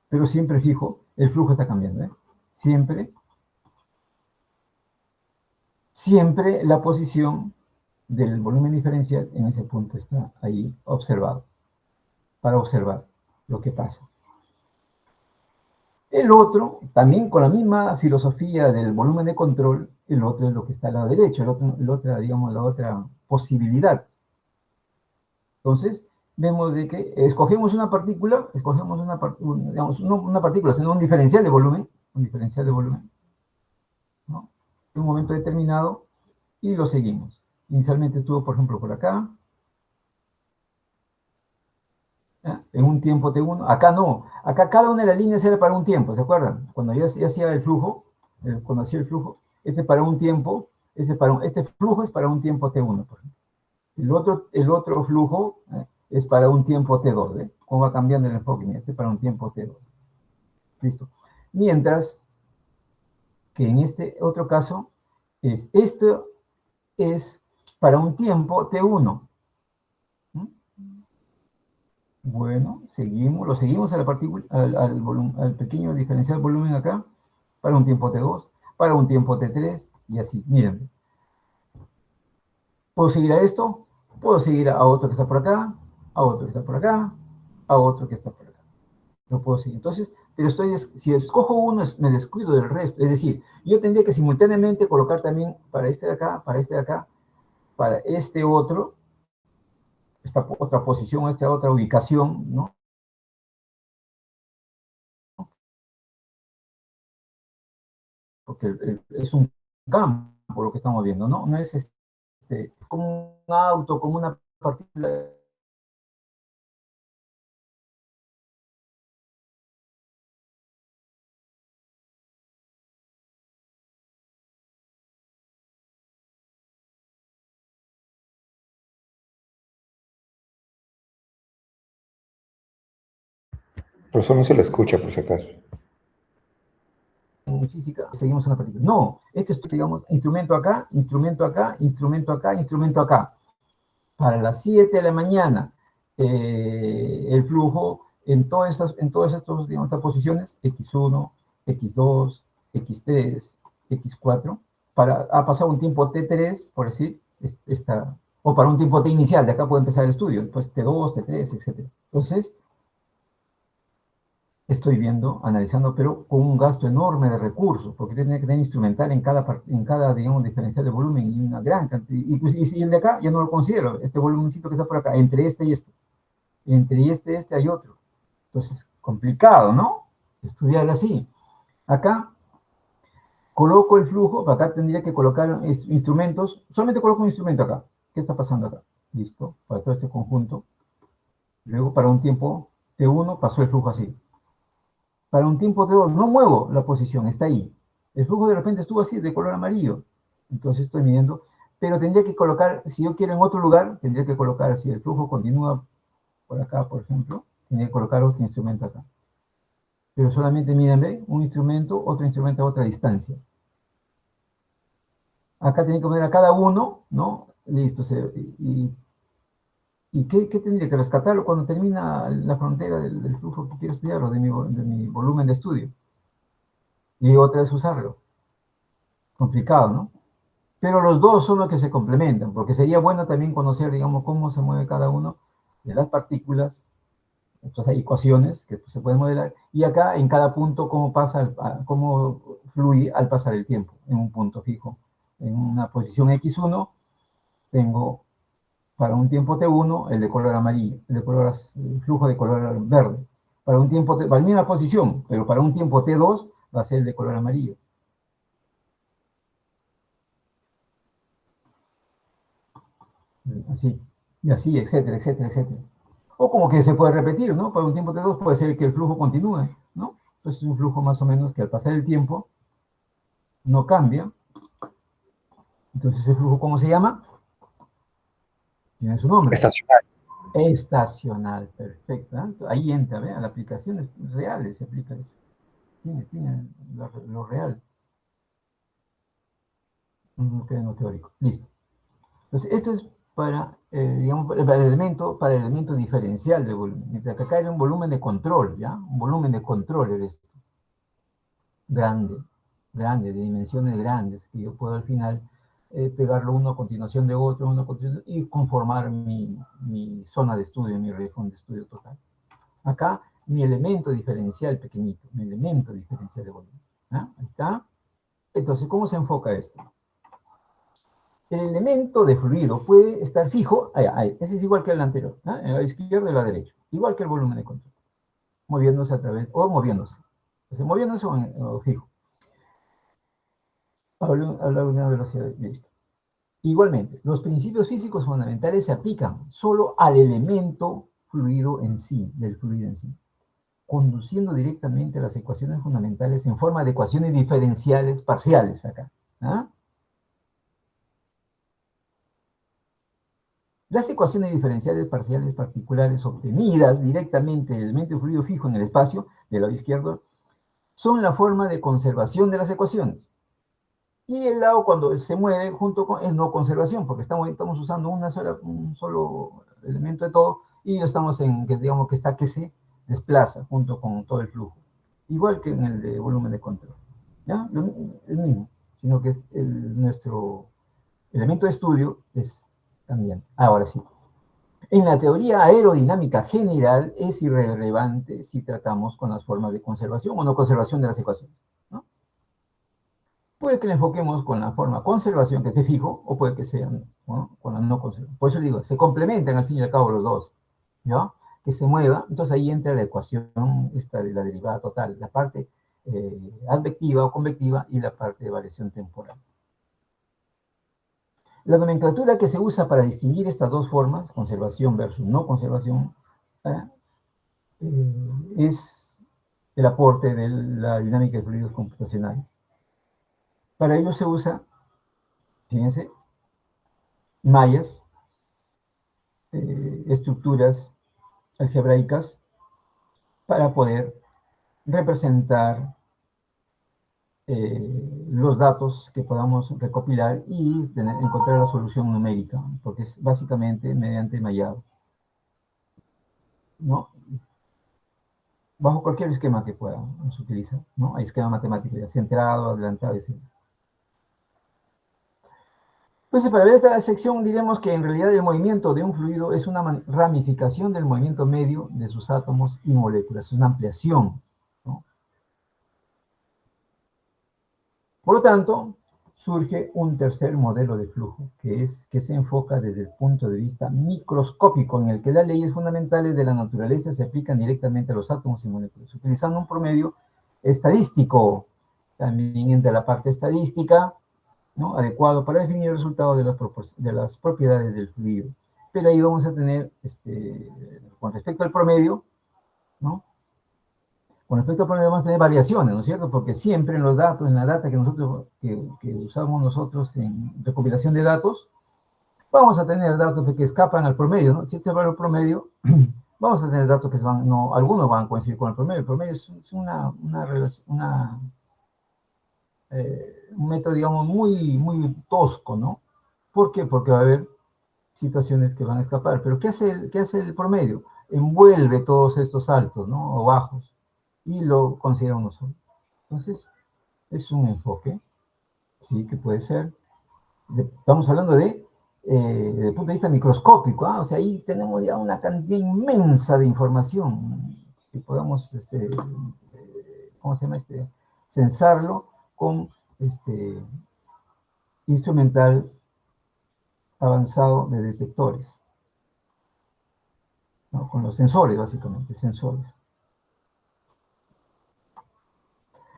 Pero siempre fijo, el flujo está cambiando, ¿eh? Siempre la posición del volumen diferencial en ese punto está ahí observado, para observar lo que pasa. El otro, también con la misma filosofía del volumen de control, el otro es lo que está al lado derecho, la otra posibilidad. Entonces, vemos de que escogemos una partícula, una partícula, sino un diferencial de volumen, ¿no? En un momento determinado, y lo seguimos. Inicialmente estuvo, por ejemplo, por acá, ¿ya? En un tiempo T1, acá no, acá cada una de las líneas era para un tiempo, ¿se acuerdan? Cuando ya hacía el flujo, cuando hacía el flujo, para un tiempo, este flujo es para un tiempo T1, por ejemplo. El otro flujo es para un tiempo T2, ¿eh? Cómo va cambiando el enfoque, mira, para un tiempo T2. Listo. Mientras que en este otro caso, esto es para un tiempo T1. Bueno, lo seguimos a la partícula, al pequeño diferencial volumen acá, para un tiempo T2, para un tiempo T3, y así. Miren, ¿puedo seguir a esto? Puedo seguir a otro que está por acá, a otro que está por acá, a otro que está por acá. Lo puedo seguir. Entonces, pero si escojo uno, me descuido del resto. Es decir, yo tendría que simultáneamente colocar también para este de acá, para este de acá, para este otro, esta otra posición, esta otra ubicación, ¿no? Porque es un campo lo que estamos viendo, ¿no? No es como un auto, como una partícula. Profesor, no se le escucha, por si acaso. En física seguimos una partícula. No, esto es, digamos, instrumento acá, instrumento acá, instrumento acá, instrumento acá. Para las 7 de la mañana, el flujo en todas estas, digamos, estas posiciones, X1, X2, X3, X4, ha pasado un tiempo T3, por decir, o para un tiempo T inicial, de acá puede empezar el estudio, después T2, T3, etc. Entonces, estoy viendo, analizando, pero con un gasto enorme de recursos, porque tiene que tener instrumental en cada, digamos, diferencial de volumen y una gran cantidad. Y el de acá ya no lo considero, este volumencito que está por acá, entre este y este. Entre este hay otro. Entonces, complicado, ¿no? Estudiar así. Acá coloco el flujo, acá tendría que colocar instrumentos, solamente coloco un instrumento acá. ¿Qué está pasando acá? Listo, para todo este conjunto. Luego, para un tiempo T1 pasó el flujo así. Para un tiempo T2 no muevo la posición, está ahí. El flujo de repente estuvo así, de color amarillo. Entonces estoy midiendo, pero tendría que colocar, si yo quiero en otro lugar, tendría que colocar, si el flujo continúa por acá, por ejemplo, tendría que colocar otro instrumento acá. Pero solamente, miren, ¿ve? Un instrumento, otro instrumento a otra distancia. Acá tiene que poner a cada uno, ¿no? Listo. ¿Y qué tendría que rescatarlo cuando termina la frontera del flujo que quiero estudiar o de mi volumen de estudio? Y otra vez usarlo. Complicado, ¿no? Pero los dos son los que se complementan, porque sería bueno también conocer, digamos, cómo se mueve cada uno de las partículas. Entonces hay ecuaciones que se pueden modelar. Y acá, en cada punto, cómo fluye al pasar el tiempo en un punto fijo. En una posición X1 tengo para un tiempo T1 el de color amarillo, el flujo de color verde. Para un tiempo, para la misma posición, pero para un tiempo T2 va a ser el de color amarillo. Así, y así, etcétera, etcétera, etcétera. O como que se puede repetir, ¿no? Para un tiempo T2 puede ser que el flujo continúe, ¿no? Entonces es un flujo más o menos que al pasar el tiempo no cambia. Entonces ese flujo, ¿cómo se llama? Tiene su nombre. Estacional. Estacional, perfecto. ¿Eh? Ahí entra, vean, aplicaciones reales se aplica eso. Tiene lo real. No queda en lo teórico. Listo. Entonces, esto es digamos, para el elemento diferencial de volumen. Mientras que acá era un volumen de control, ¿ya? Un volumen de control era esto. Grande, de dimensiones grandes, que yo puedo al final pegarlo uno a continuación de otro, uno a continuación, y conformar mi zona de estudio, mi región de estudio total. Acá, mi elemento diferencial pequeñito, mi elemento diferencial de volumen. ¿Ah? Ahí está. Entonces, ¿cómo se enfoca esto? El elemento de fluido puede estar fijo, ese es igual que el anterior, ¿no? En la izquierda y la derecha, igual que el volumen de control, moviéndose a través, o moviéndose, moviéndose o fijo. Habla de una velocidad, listo. Igualmente, los principios físicos fundamentales se aplican solo al elemento fluido en sí, del fluido en sí, conduciendo directamente a las ecuaciones fundamentales en forma de ecuaciones diferenciales parciales acá. ¿Ah? Las ecuaciones diferenciales parciales particulares obtenidas directamente del elemento fluido fijo en el espacio, del lado izquierdo, son la forma de conservación de las ecuaciones. Y el lado cuando se mueve junto con es no conservación, porque estamos usando un solo elemento de todo y estamos en que digamos que está que se desplaza junto con todo el flujo. Igual que en el de volumen de control. ¿Ya? El mismo, sino que es nuestro elemento de estudio es también. Ahora sí. En la teoría aerodinámica general es irrelevante si tratamos con las formas de conservación o no conservación de las ecuaciones. ¿No? Puede que le enfoquemos con la forma conservación que esté fijo o puede que sea, ¿no? Con la no conservación. Por eso digo, se complementan al fin y al cabo los dos. ¿Ya? Que se mueva, entonces ahí entra la ecuación esta de la derivada total, la parte advectiva o convectiva y la parte de variación temporal. La nomenclatura que se usa para distinguir estas dos formas, conservación versus no conservación, es el aporte de la dinámica de fluidos computacionales. Para ello se usa, fíjense, mallas, estructuras algebraicas para poder representar los datos que podamos recopilar y encontrar la solución numérica, porque es básicamente mediante mallado, ¿no? Bajo cualquier esquema que podamos utilizar, ¿no? Hay esquema matemático ya centrado, adelantado, etc. Entonces, para ver esta sección, diremos que en realidad el movimiento de un fluido es una ramificación del movimiento medio de sus átomos y moléculas, es una ampliación, ¿no? Por lo tanto, surge un tercer modelo de flujo, que se enfoca desde el punto de vista microscópico, en el que las leyes fundamentales de la naturaleza se aplican directamente a los átomos y moléculas, utilizando un promedio estadístico. También entra la parte estadística, ¿no? Adecuado para definir el resultado de las propiedades del fluido. Pero ahí vamos a tener, con respecto al promedio, ¿no? Con respecto al promedio vamos a tener variaciones, ¿no es cierto? Porque siempre en los datos, en la data que usamos nosotros en recopilación de datos, vamos a tener datos que escapan al promedio, ¿no? Si este va al promedio, vamos a tener datos que van, no, algunos van a coincidir con el promedio. El promedio es un método, digamos, muy tosco, ¿no? ¿Por qué? Porque va a haber situaciones que van a escapar. Pero qué hace el promedio? Envuelve todos estos altos, ¿no? O bajos, y lo considera uno solo. Entonces, es un enfoque, sí, que puede ser. Estamos hablando desde el punto de vista microscópico, ¿ah? O sea, ahí tenemos ya una cantidad inmensa de información que podamos, ¿cómo se llama? Censarlo con instrumental avanzado de detectores, ¿no? Con los sensores, básicamente, sensores.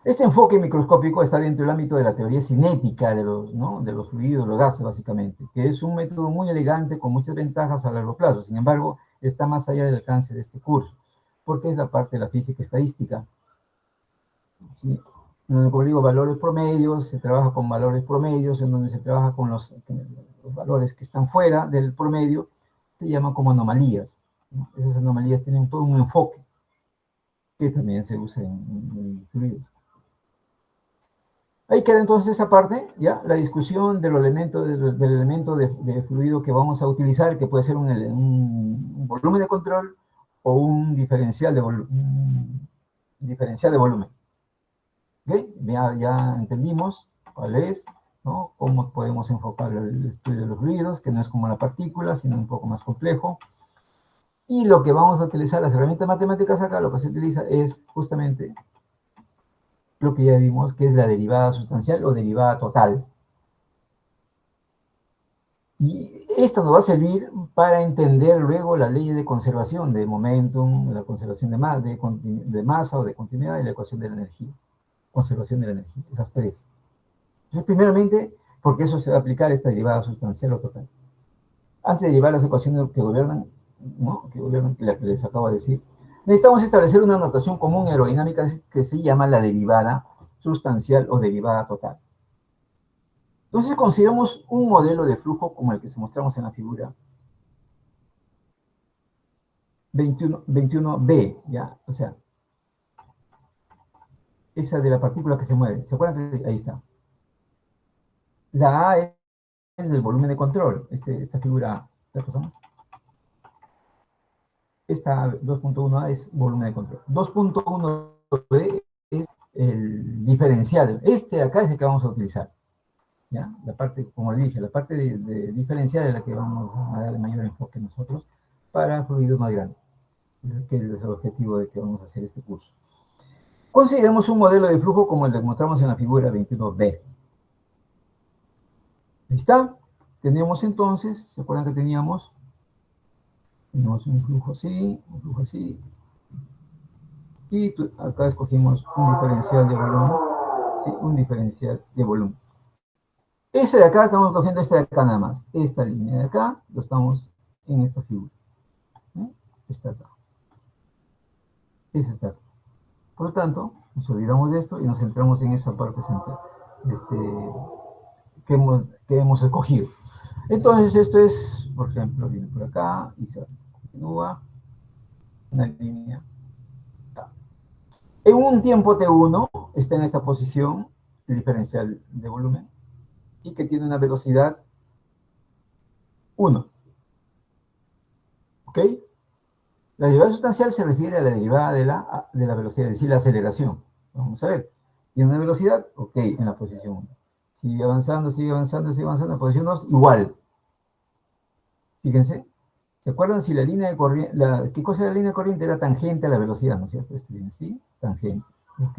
Este enfoque microscópico está dentro del ámbito de la teoría cinética ¿no? de los fluidos, los gases, básicamente, que es un método muy elegante con muchas ventajas a largo plazo. Sin embargo, está más allá del alcance de este curso, porque es la parte de la física estadística. ¿Sí? Como digo, valores promedios, se trabaja con valores promedios, en donde se trabaja con los valores que están fuera del promedio, se llaman como anomalías, ¿no? Esas anomalías tienen todo un enfoque que también se usa en fluidos. Ahí queda entonces esa parte, ¿ya? La discusión del elemento de fluido que vamos a utilizar, que puede ser un volumen de control o un diferencial de volumen. ¿Ok? Ya entendimos cuál es, ¿no? Cómo podemos enfocar el estudio de los fluidos, que no es como la partícula, sino un poco más complejo. Y lo que vamos a utilizar, las herramientas matemáticas acá, lo que se utiliza es justamente lo que ya vimos, que es la derivada sustancial o derivada total. Y esta nos va a servir para entender luego la ley de conservación de momentum, la conservación de masa o de continuidad y la ecuación de la energía. Conservación de la energía, esas tres. Entonces, primeramente, porque eso se va a aplicar esta derivada sustancial o total. Antes de llevar las ecuaciones que gobiernan, ¿no? La que les acabo de decir, necesitamos establecer una notación común aerodinámica que se llama la derivada sustancial o derivada total. Entonces consideramos un modelo de flujo como el que se mostramos en la figura 21b, ¿ya? O sea, esa de la partícula que se mueve. ¿Se acuerdan que ahí está? La A es el volumen de control, esta figura, ¿la pasamos? Esta 2.1A es volumen de control. 2.1b es el diferencial. Este de acá es el que vamos a utilizar. ¿Ya? La parte, como le dije, la parte de diferencial es la que vamos a darle mayor enfoque nosotros para fluidos más grandes, que es el objetivo de que vamos a hacer este curso. Consideremos un modelo de flujo como el que mostramos en la figura 21b. Ahí está. Tenemos entonces, ¿se acuerdan que teníamos un flujo así, y acá escogimos un diferencial de volumen, ¿sí? Un diferencial de volumen. Ese de acá, estamos cogiendo este de acá nada más. Esta línea de acá, lo estamos en esta figura. ¿Eh? Esta acá. Esta acá. Por lo tanto, nos olvidamos de esto y nos centramos en esa parte central que hemos escogido. Entonces, esto es, por ejemplo, viene por acá y se continúa una línea. En un tiempo T1 está en esta posición el diferencial de volumen y que tiene una velocidad 1. ¿Ok? La derivada sustancial se refiere a la derivada de la velocidad, es decir, la aceleración. Vamos a ver. Tiene una velocidad, ok, en la posición 1. Sigue avanzando, sigue avanzando, sigue avanzando. En la posición 2, igual. Fíjense. ¿Se acuerdan si la línea de corriente, qué cosa era la línea de corriente? Era tangente a la velocidad, ¿no es cierto? Esto viene así, tangente. Ok,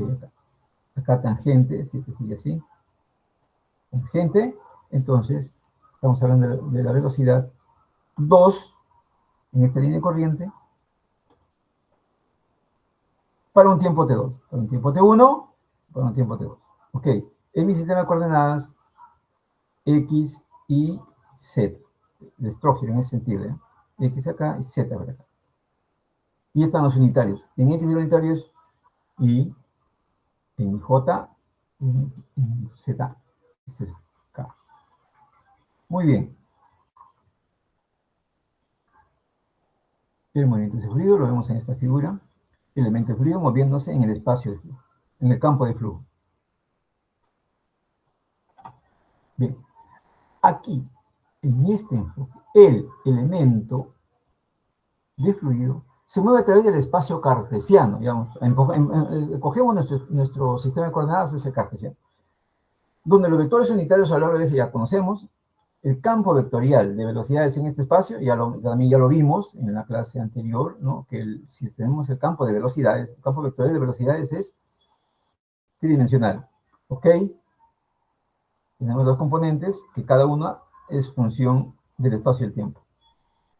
acá tangente, si te sigue así. Tangente, entonces, estamos hablando de la velocidad 2 en esta línea de corriente para un tiempo T2, para un tiempo T1, para un tiempo T2. Ok, en mi sistema de coordenadas X y Z, de Stroger en ese sentido, ¿eh? X acá y Z por acá. Y están los unitarios. En X y unitario es y en mi J, en Z, este es K. Muy bien. El movimiento de fluido lo vemos en esta figura. Elemento de fluido moviéndose en el espacio de flujo, en el campo de flujo. Bien. Aquí, en este enfoque, el elemento de fluido se mueve a través del espacio cartesiano, digamos. Cogemos nuestro sistema de coordenadas, ese cartesiano, donde los vectores unitarios a lo largo de eje ya conocemos. El campo vectorial de velocidades en este espacio, también ya lo vimos en la clase anterior, ¿no? Que si tenemos el campo de velocidades, el campo vectorial de velocidades es tridimensional, ¿ok? Tenemos dos componentes que cada una es función del espacio y el tiempo.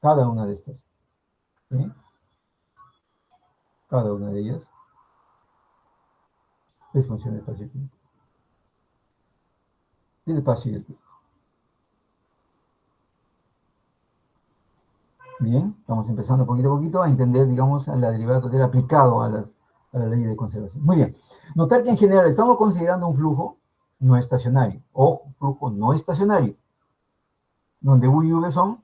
Cada una de estas. ¿Sí? Cada una de ellas es función del espacio y el tiempo. Del espacio y el tiempo. Bien, estamos empezando poquito a poquito a entender, digamos, a la derivada total aplicado a la ley de conservación. Muy bien. Notar que en general estamos considerando un flujo no estacionario o flujo no estacionario, donde U y V son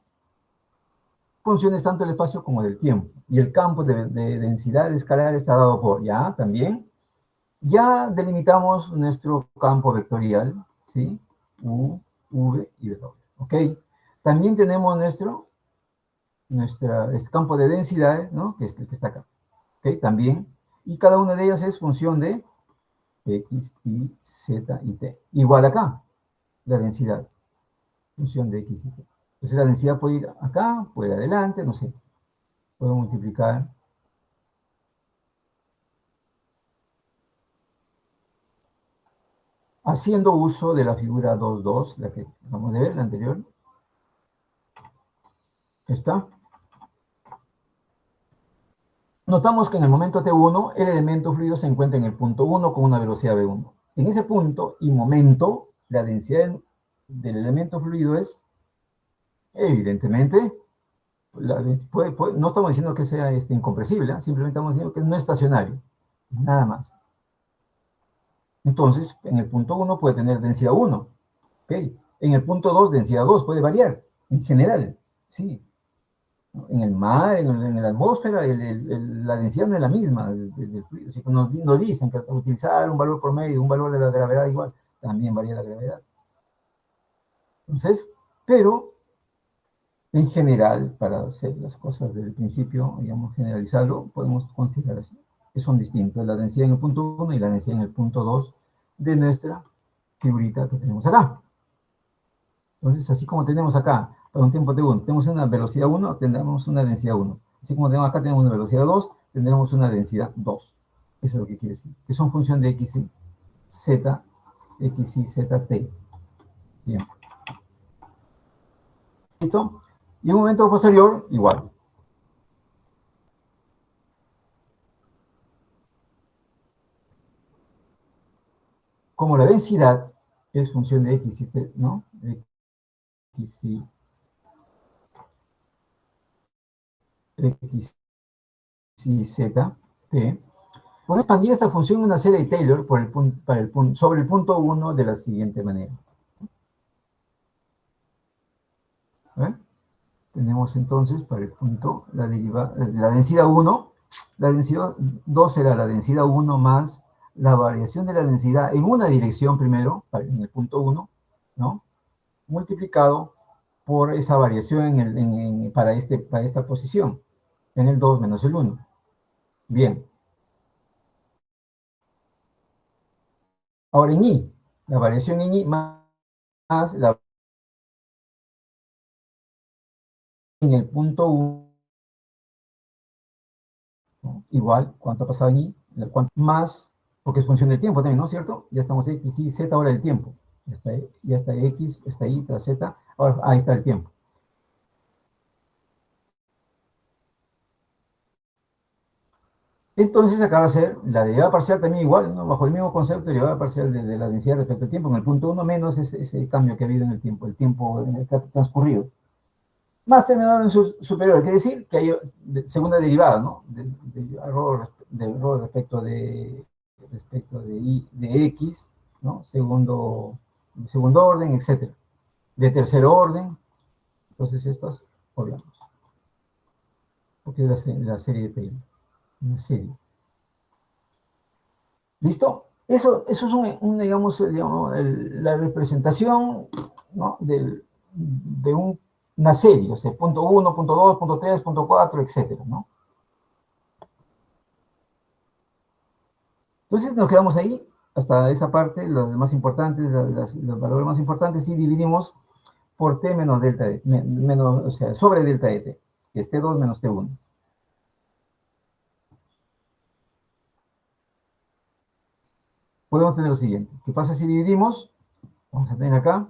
funciones tanto del espacio como del tiempo. Y el campo de densidad escalar está dado por, ya, también. Ya delimitamos nuestro campo vectorial, ¿sí? U, V y W, ¿ok? También tenemos nuestro campo de densidades, ¿no? Que es el que está acá, ¿ok? También. Y cada una de ellas es función de X, Y, Z y T. Igual acá, la densidad, función de X y T. Entonces la densidad puede ir acá, puede ir adelante, no sé. Puedo multiplicar. Haciendo uso de la figura 2,2, la que vamos a ver, la anterior. ¿Está? Notamos que en el momento T1, el elemento fluido se encuentra en el punto 1 con una velocidad V1. En ese punto y momento, la densidad del elemento fluido es, evidentemente, no estamos diciendo que sea incompresible, simplemente estamos diciendo que no es estacionario, nada más. Entonces, en el punto 1 puede tener densidad 1, ¿ok? En el punto 2, densidad 2, puede variar, en general, sí. En el mar, en la atmósfera, la densidad no es la misma del fluido. Así que nos dicen que utilizar un valor promedio, un valor de la gravedad igual, también varía la gravedad. Entonces, pero en general, para hacer las cosas desde el principio, digamos, generalizarlo, podemos considerar así, que son distintas, la densidad en el punto 1 y la densidad en el punto 2 de nuestra figurita que tenemos acá. Entonces, así como tenemos acá, para un tiempo T1, tenemos una velocidad 1, tendremos una densidad 1. Así como tenemos acá, tenemos una velocidad 2, tendremos una densidad 2. Eso es lo que quiere decir, que son función de X, Y, Z, X, Y, Z, T. Bien. ¿Listo? Y en un momento posterior, igual. Como la densidad es función de X y T, ¿no? X y Z, T. Podemos expandir esta función en una serie de Taylor sobre el punto 1 de la siguiente manera. ¿Eh? Tenemos entonces para el punto la densidad 1, la densidad 2 será la densidad 1 más la variación de la densidad en una dirección primero, en el punto 1, ¿no? Multiplicado por esa variación para esta posición, en el 2 menos el 1. Bien. Ahora en I, la variación en I más la en el punto 1, ¿no? Igual, ¿cuánto ha pasado en I? Más, porque es función del tiempo también, ¿no es cierto? Ya estamos X, Y, Z ahora del tiempo. Ya está X, está Y, tras Z, ahora ahí está el tiempo. Entonces acá va a ser la derivada parcial también igual, ¿no? Bajo el mismo concepto de derivada parcial de la densidad respecto al tiempo, en el punto 1 menos ese cambio que ha habido en el tiempo en el que ha transcurrido. Más terminado en su superior, quiere decir que hay segunda derivada, ¿no? de rho respecto de y, de x, ¿no? Segundo orden, etcétera. De tercer orden, entonces estas hablamos. Porque es la serie de Taylor. Una serie. ¿Listo? Eso es digamos, la representación, ¿no? de una serie, o sea, punto 1, punto 2, punto 3, punto 4, etcétera, ¿no? Entonces nos quedamos ahí, hasta esa parte, los más importantes, los valores más importantes, y dividimos por t menos delta de, menos, o sea, sobre delta de t, que es t2 menos t1. Podemos tener lo siguiente. ¿Qué pasa si dividimos? Vamos a tener acá.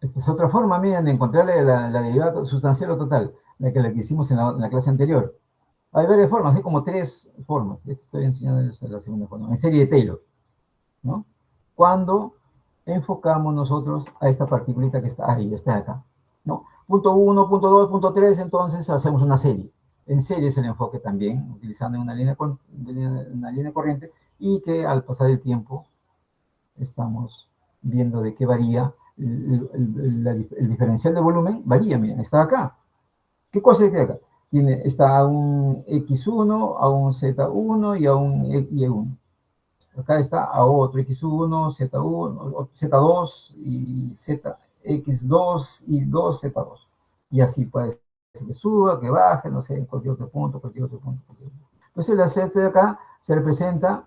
Esta es otra forma, miren, de encontrarle la derivada sustancial o total, la que hicimos en la clase anterior. Hay varias formas, hay como 3 formas. Estoy enseñando la segunda forma, en serie de Taylor, ¿no? Cuando enfocamos nosotros a esta particulita que está ahí, está acá, ¿no? Punto 1, punto 2, punto 3, entonces hacemos una serie. En serie es el enfoque también, utilizando una línea corriente, y que al pasar el tiempo estamos viendo de qué varía el diferencial de volumen, varía, miren, está acá. ¿Qué cosa es que acá? Está a un X1, a un Z1 y a un Y1. Acá está a otro X1, Z1, Z2 y X2 y 2, Z2. Y así puede ser que suba, que baje, no sé, en cualquier otro punto, cualquier otro punto. Entonces la Z de acá se representa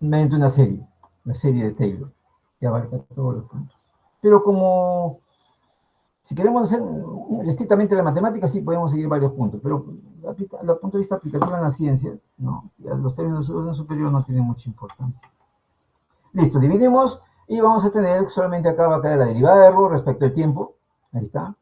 mediante una serie, la serie de Taylor, que abarca todos los puntos. Pero como, si queremos hacer estrictamente la matemática, sí podemos seguir varios puntos, pero desde el punto de vista aplicativo en la ciencia, no, los términos de orden superior no tienen mucha importancia. Listo, dividimos y vamos a tener, solamente acá va a caer la derivada de rho respecto al tiempo. Ahí está.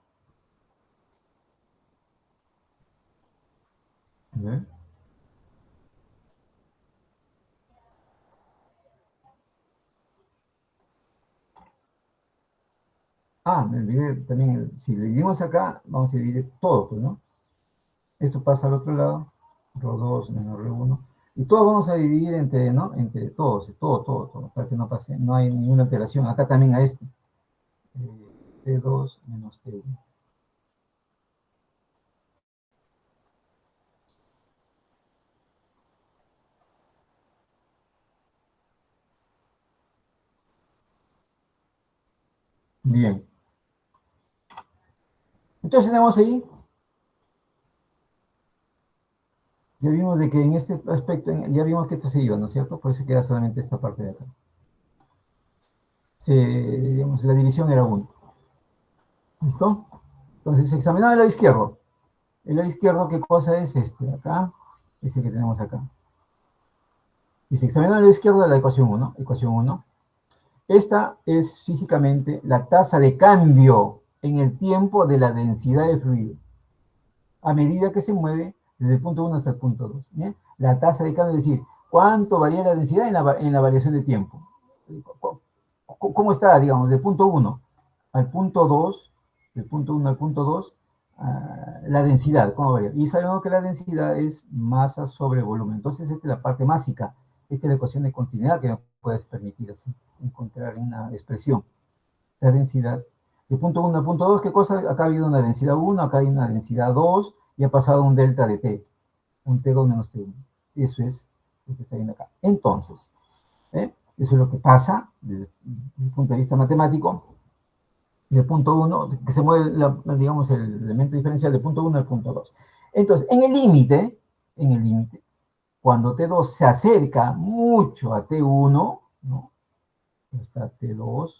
Me olvidé también, si lo dividimos acá, vamos a dividir todo, pues, ¿no? Esto pasa al otro lado, ρ2 menos ρ1, y todos vamos a dividir entre, ¿no? Entre todos, todo, para que no pase, no hay ninguna alteración. Acá también a este, T2 menos T1. Bien. Entonces tenemos ahí, ya vimos de que en este aspecto, ya vimos que esto se iba, ¿no es cierto? Por eso queda solamente esta parte de acá. Digamos, la división era 1. ¿Listo? Entonces, examinado el lado izquierdo. El lado izquierdo, ¿qué cosa es este? Acá, ese que tenemos acá. Dice, examinado el lado izquierdo de la ecuación 1. Ecuación 1. Esta es físicamente la tasa de cambio en el tiempo de la densidad del fluido, a medida que se mueve desde el punto 1 hasta el punto 2. ¿Bien? La tasa de cambio, es decir, cuánto varía la densidad en la variación de tiempo. ¿Cómo está, digamos, del punto 1 al punto 2, del punto 1 al punto 2, la densidad, cómo varía? Y sabemos que la densidad es masa sobre volumen. Entonces, esta es la parte másica. Esta es la ecuación de continuidad que nos puedes permitir así, encontrar una expresión. La densidad. De punto 1 al punto 2, ¿qué cosa? Acá ha habido una densidad 1, acá hay una densidad 2, y ha pasado un delta de T, un T2 menos T1. Eso es lo que está viendo acá. Entonces, eso es lo que pasa desde el punto de vista matemático, del punto 1, que se mueve, digamos, el elemento diferencial del punto 1 al punto 2. Entonces, en el límite, cuando T2 se acerca mucho a T1, ¿no? Está T2,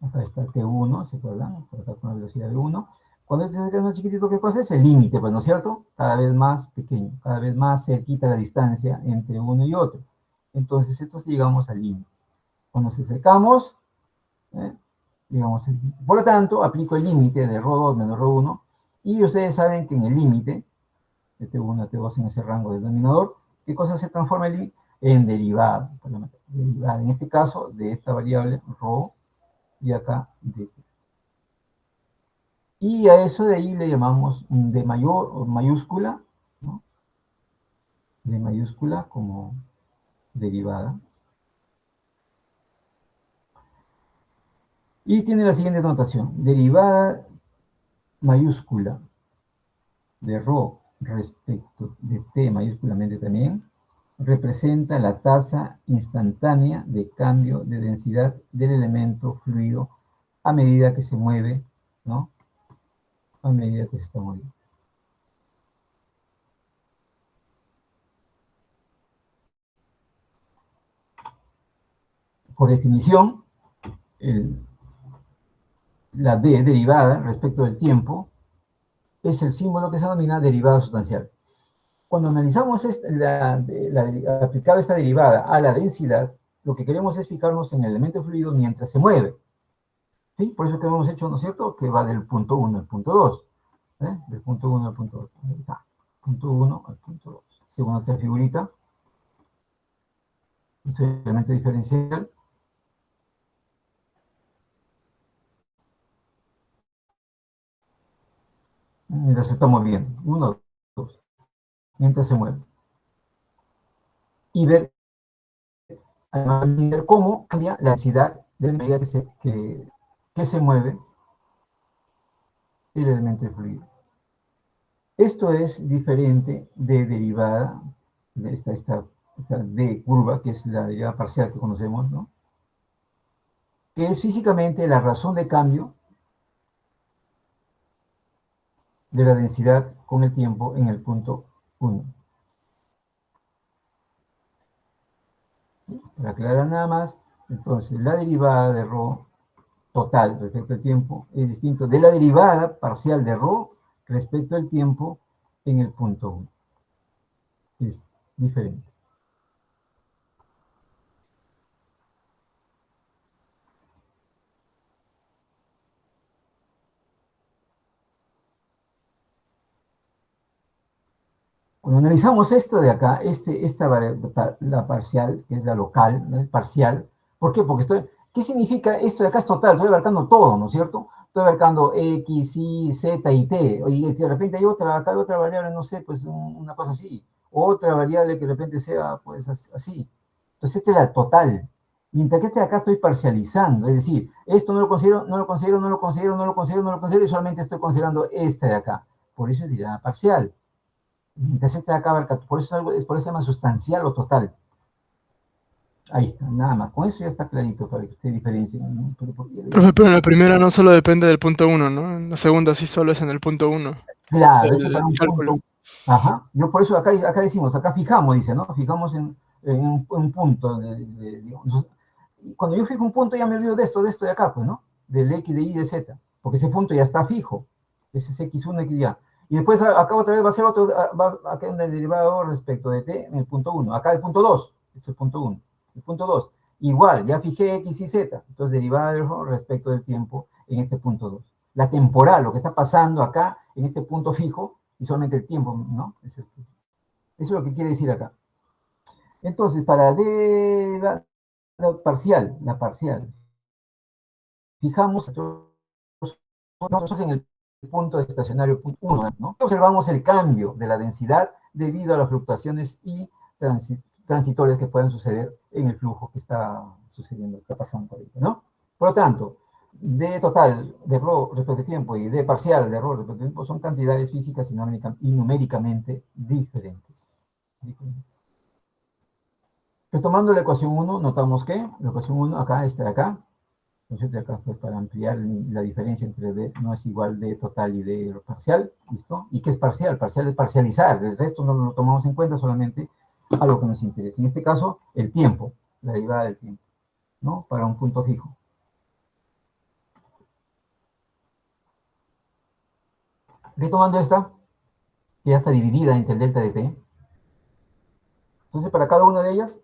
acá está T1, ¿se acuerdan? Por acá con la velocidad de 1. Cuando se acerca más chiquitito, ¿qué cosa es? El límite, pues, ¿no es cierto? Cada vez más pequeño, cada vez más cerquita la distancia entre uno y otro. Entonces, entonces llegamos al límite. Cuando nos acercamos, digamos, por lo tanto, aplico el límite de ρ2 menos ρ1, y ustedes saben que en el límite, de T1 a T2 en ese rango del denominador, ¿qué cosa se transforma en derivada? Derivada, en este caso, de esta variable rho y acá dt. Y a eso de ahí le llamamos de mayúscula, ¿no? De mayúscula como derivada. Y tiene la siguiente notación: derivada mayúscula de rho respecto de t mayúsculamente también, representa la tasa instantánea de cambio de densidad del elemento fluido a medida que se mueve, ¿no? A medida que se está moviendo. Por definición, la d derivada respecto del tiempo es el símbolo que se denomina derivada sustancial. Cuando analizamos aplicado esta derivada a la densidad, lo que queremos es fijarnos en el elemento fluido mientras se mueve. ¿Sí? Por eso que hemos hecho, ¿no es cierto?, que va del punto 1 al punto 2. Del punto 1 al punto 2. Ahí está. Punto 1 al punto 2. Según esta figurita, este elemento diferencial. Mientras se está moviendo. 1, 2. Mientras se mueve. Y ver cómo cambia la densidad de la medida que se mueve el elemento fluido. Esto es diferente de derivada, de esta D curva, que es la derivada parcial que conocemos, ¿no? Que es físicamente la razón de cambio de la densidad con el tiempo en el punto 1. Para aclarar nada más, entonces la derivada de ρ total respecto al tiempo es distinto de la derivada parcial de ρ respecto al tiempo en el punto 1. Es diferente. Cuando analizamos esto de acá, la parcial, que es la local, ¿no? Parcial, ¿por qué? Porque ¿qué significa esto de acá? Es total, estoy abarcando todo, ¿no es cierto? Estoy abarcando X, Y, Z y T, y de repente hay acá hay otra variable, no sé, pues una cosa así, otra variable que de repente sea, pues así. Entonces, esta es la total. Mientras que este de acá estoy parcializando, es decir, esto no lo considero, no lo considero, no lo considero, no lo considero, no lo considero, y solamente estoy considerando este de acá. Por eso es derivada parcial. Mientras este de acá abarca, por eso se llama sustancial o total. Ahí está, nada más. Con eso ya está clarito para que usted diferencie, ¿no? Pero en la primera no solo depende del punto 1, ¿no? En la segunda sí solo es en el punto 1. Claro, esto para El un cálculo. punto. Ajá. Yo por eso acá decimos, acá fijamos, dice, ¿no? Fijamos en un punto. Digamos. Cuando yo fijo un punto ya me olvido de esto de acá, pues, ¿no? Del X, de Y, de Z. Porque ese punto ya está fijo. Ese es X1, X ya. Y después acá otra vez va a ser otro, acá un derivado respecto de t en el punto 1. Acá el punto 2, es el punto 1. El punto 2, igual, ya fijé x y z. Entonces derivada respecto del tiempo en este punto 2. La temporal, lo que está pasando acá en este punto fijo, y solamente el tiempo, ¿no? Eso es lo que quiere decir acá. Entonces, para la parcial, fijamos nosotros en el punto estacionario punto 1, ¿no? Observamos el cambio de la densidad debido a las fluctuaciones y transitorias que pueden suceder en el flujo que está sucediendo, está pasando por ahí, ¿no? Por lo tanto, D total de ρ respecto al tiempo y D parcial de ρ respecto al tiempo son cantidades físicas y numéricamente diferentes. Retomando la ecuación 1, notamos que la ecuación 1 acá, esta de acá, entonces acá pues, para ampliar la diferencia entre D no es igual D total y D parcial, ¿listo? ¿Y qué es parcial? Parcial es parcializar, el resto no lo tomamos en cuenta, solamente algo que nos interesa. En este caso, el tiempo, la derivada del tiempo, ¿no? Para un punto fijo. Retomando esta, que ya está dividida entre el delta de t. Entonces, para cada una de ellas,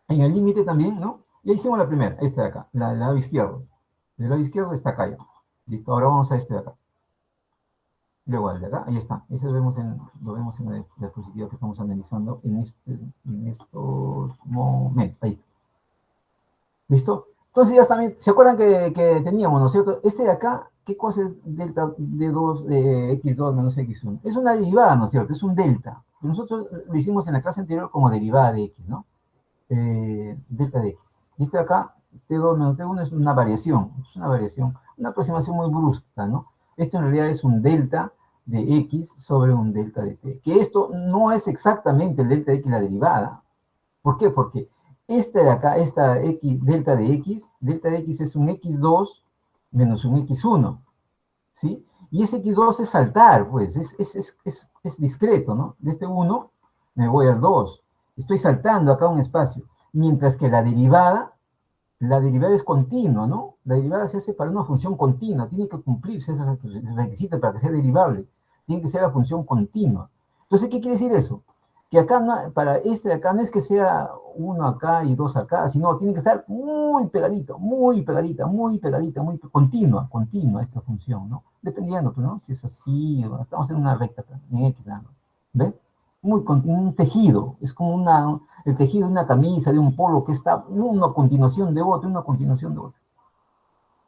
en el límite también, ¿no? Ya hicimos la primera, esta de acá, del lado izquierdo. Del lado izquierdo está acá ya. Listo, ahora vamos a este de acá. luego al de acá, ahí está. Eso lo vemos en la diapositiva que estamos analizando en estos momentos. Ahí. ¿Listo? Entonces ya también, ¿se acuerdan que teníamos, ¿no es cierto? Este de acá, ¿qué cosa es delta de 2, de x2 menos x1? Es una derivada, ¿no es cierto? Es un delta. Nosotros lo hicimos en la clase anterior como derivada de x, ¿no? Delta de x. Y este de acá, t2 menos t1 es una variación, una aproximación muy brusca, ¿no? Esto en realidad es un delta de x sobre un delta de t. Que esto no es exactamente el delta de x la derivada. ¿Por qué? Porque esta de acá, esta x, delta de x es un x2 menos un x1, ¿sí? Y ese x2 es saltar, pues, es discreto, ¿no? De este 1 me voy al 2. Estoy saltando acá un espacio. Mientras que la derivada es continua, ¿no? La derivada se hace para una función continua. Tiene que cumplirse ese requisito para que sea derivable. Tiene que ser la función continua. Entonces, ¿qué quiere decir eso? Que acá, no, para este de acá, no es que sea 1 acá y 2 acá, sino tiene que estar muy pegadito, muy pegadita, muy continua esta función, ¿no? Dependiendo, ¿no? Si es así, estamos en una recta acá, en X, ¿no? ¿Ven? Muy continuo, un tejido, es como el tejido de una camisa, de un polo que está una continuación de otro,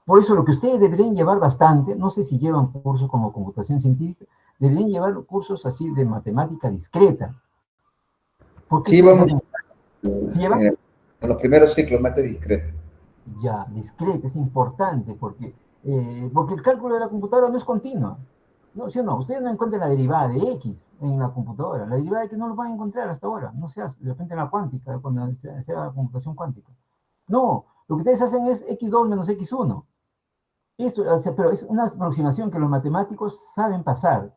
Por eso lo que ustedes deberían llevar bastante, no sé si llevan cursos como computación científica, deberían llevar cursos así de matemática discreta. Porque Sí, vamos ¿sí llevan? en los primeros ciclos, mate discreto. Ya, discreta, es importante, porque el cálculo de la computadora no es continua. No, ¿sí o no? Ustedes no encuentran la derivada de X en la computadora. La derivada de X no lo van a encontrar hasta ahora. No se hace, de repente en la cuántica, cuando sea computación cuántica. No, lo que ustedes hacen es X2 menos X1. Esto, o sea, pero es una aproximación que los matemáticos saben pasar.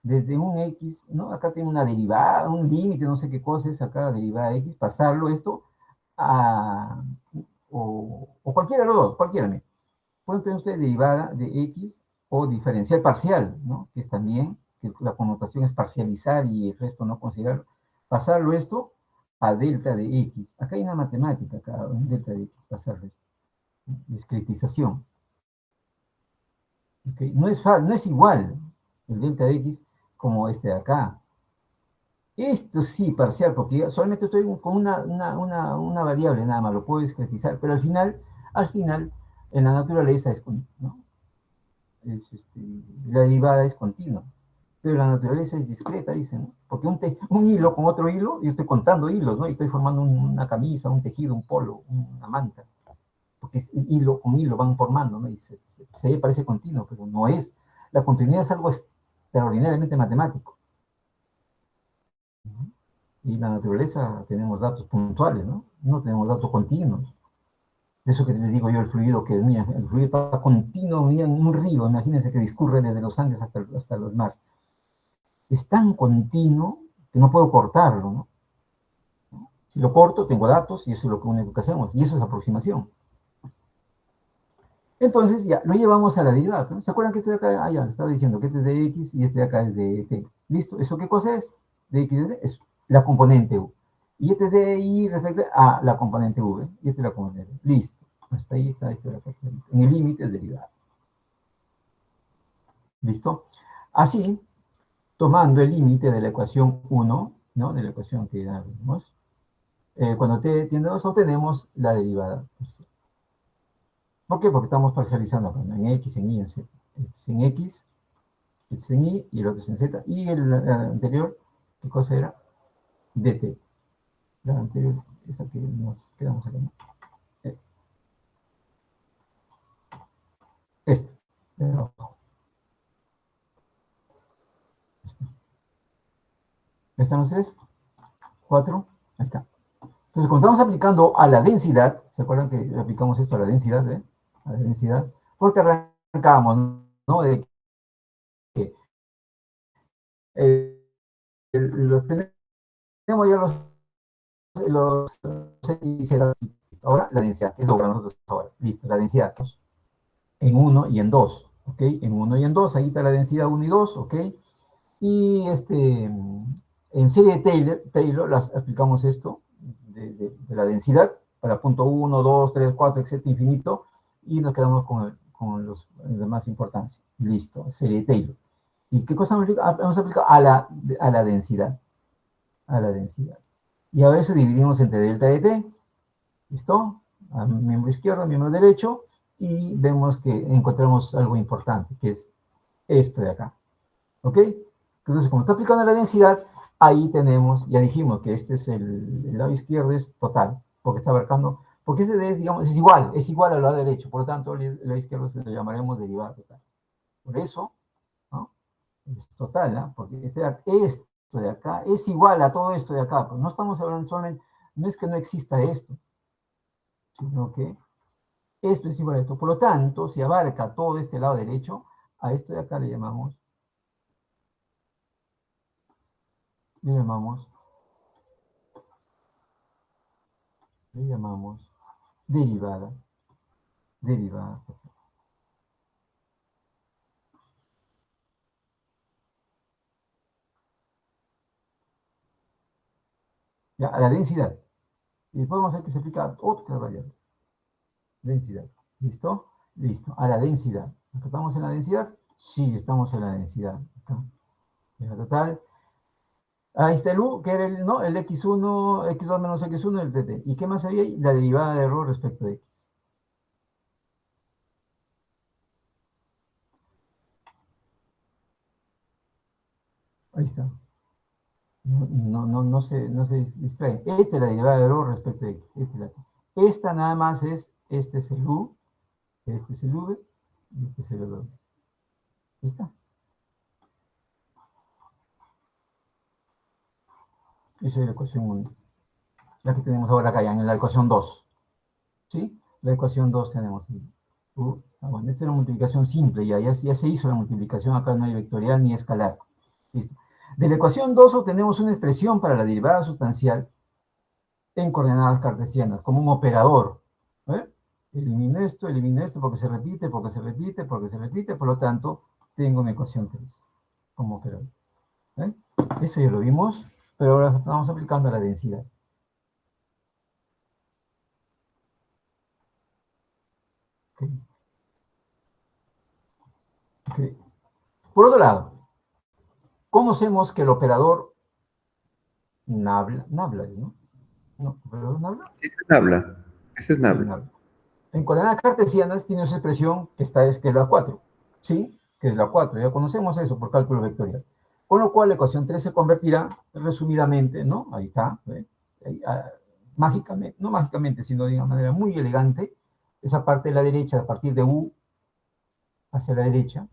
Desde un X, ¿no? Acá tengo una derivada, un límite, no sé qué cosa es acá, la derivada de X, pasarlo esto a, o cualquiera de los dos, cualquiera. Pueden tener ustedes derivada de X o diferencial parcial, ¿no? Que es también, que la connotación es parcializar y el resto no considerarlo. Pasarlo esto a delta de X. Acá hay una matemática, acá, un delta de X, pasarlo esto. Discretización. ¿Okay? No es igual el delta de X como este de acá. Esto sí, parcial, porque solamente estoy con una variable nada más, lo puedo discretizar, pero al final, en la naturaleza es, ¿no? La derivada es continua, pero la naturaleza es discreta, dicen, ¿no? Porque un hilo con otro hilo, yo estoy contando hilos, ¿no? Y estoy formando una camisa, un tejido, un polo, una manta, porque es hilo con hilo van formando, ¿no? Y se parece continuo, pero no es. La continuidad es algo extraordinariamente matemático. Y en la naturaleza tenemos datos puntuales, ¿no? No tenemos datos continuos. Eso que les digo yo, el fluido está continuo, mira, en un río, imagínense que discurre desde los Andes hasta los mares. Es tan continuo que no puedo cortarlo, ¿no? Si lo corto, tengo datos y eso es lo único que hacemos. Y eso es aproximación. Entonces, ya, lo llevamos a la derivada, ¿no? ¿Se acuerdan que este de acá, ya, estaba diciendo que este es de X y este de acá es de T? ¿Listo? ¿Eso qué cosa es? De X y de T es la componente U. Y este es de Y respecto a la componente V. Y este es la componente. Listo. Hasta ahí está esto de acá. En el límite es derivada. ¿Listo? Así, tomando el límite de la ecuación 1, ¿no? De la ecuación que ya vimos, cuando t tiende a 2 obtenemos la derivada. ¿Por qué? Porque estamos parcializando en X, en Y, en Z. Este es en X, este es en Y y el otro es en Z. Y el anterior, ¿qué cosa era? dt. La anterior, esa que nos quedamos acá, ¿no? Este, de abajo. Este. ¿Están ustedes? 4. Ahí está. Entonces, cuando estamos aplicando a la densidad, ¿se acuerdan que aplicamos esto a la densidad? A la densidad, porque arrancamos, ¿no? De que los tenemos ya los ahora la densidad, que es lo que nosotros ahora. Listo, la densidad en 1 y en 2, ¿ok? En 1 y en 2, ahí está la densidad 1 y 2, ¿ok? Y en serie de Taylor las aplicamos esto de la densidad para punto 1, 2, 3, 4, etc. infinito, y nos quedamos con los de más importancia. Listo, serie de Taylor. ¿Y qué cosa vamos a aplicar? A la densidad. A la densidad. Y ahora eso dividimos entre delta de t, ¿listo? A miembro izquierdo, miembro derecho, y vemos que encontramos algo importante, que es esto de acá. ¿Ok? Entonces, como está aplicando la densidad, ahí tenemos, ya dijimos que este es el lado izquierdo, es total, porque está abarcando, porque este es, digamos, es igual al lado derecho, por lo tanto, el lado izquierdo se lo llamaremos derivada total. Por eso, ¿no? Es total, ¿no? Porque esto de acá es igual a todo esto de acá, pues no estamos hablando solamente, no es que no exista esto, sino que esto es igual a esto. Por lo tanto, si abarca todo este lado derecho, a esto de acá le llamamos le llamamos derivada. Derivada. Ya, a la densidad. Y podemos hacer que se aplica otra variable. Densidad. ¿Listo? Listo. A la densidad. ¿Estamos en la densidad? Sí, estamos en la densidad. Acá. En la total. Ahí está el U, que era el, ¿no? El X1, X2 menos X1, el TT. ¿Y qué más había ahí? La derivada de error respecto de X. Ahí está. No se distrae. Esta es la derivada de error respecto de X. Esta nada más es, este es el U, este es el V, y este es el W. Ahí está. Esa es la ecuación 1. La que tenemos ahora acá, ya en la ecuación 2. ¿Sí? La ecuación 2 tenemos. Bueno, esta es la multiplicación simple, ya se hizo la multiplicación, acá no hay vectorial ni escalar. Listo. De la ecuación 2 obtenemos una expresión para la derivada sustancial en coordenadas cartesianas, como un operador. ¿Eh? Elimino esto, porque se repite, porque se repite, porque se repite, por lo tanto, tengo mi ecuación 3 como operador. ¿Eh? Eso ya lo vimos, pero ahora estamos aplicando la densidad. Okay. Okay. Por otro lado, conocemos que el operador Nabla, ¿no? ¿No? ¿Operador Nabla? Sí, ese es Nabla. Ese es Sí, Nabla. Nabla. En coordenadas cartesianas tiene esa expresión que es la 4. ¿Sí? Que es la 4. Ya conocemos eso por cálculo vectorial. Con lo cual la ecuación 3 se convertirá resumidamente, ¿no? Ahí está. Ahí, mágicamente, no mágicamente, sino de una manera muy elegante, esa parte de la derecha, a partir de U hacia la derecha,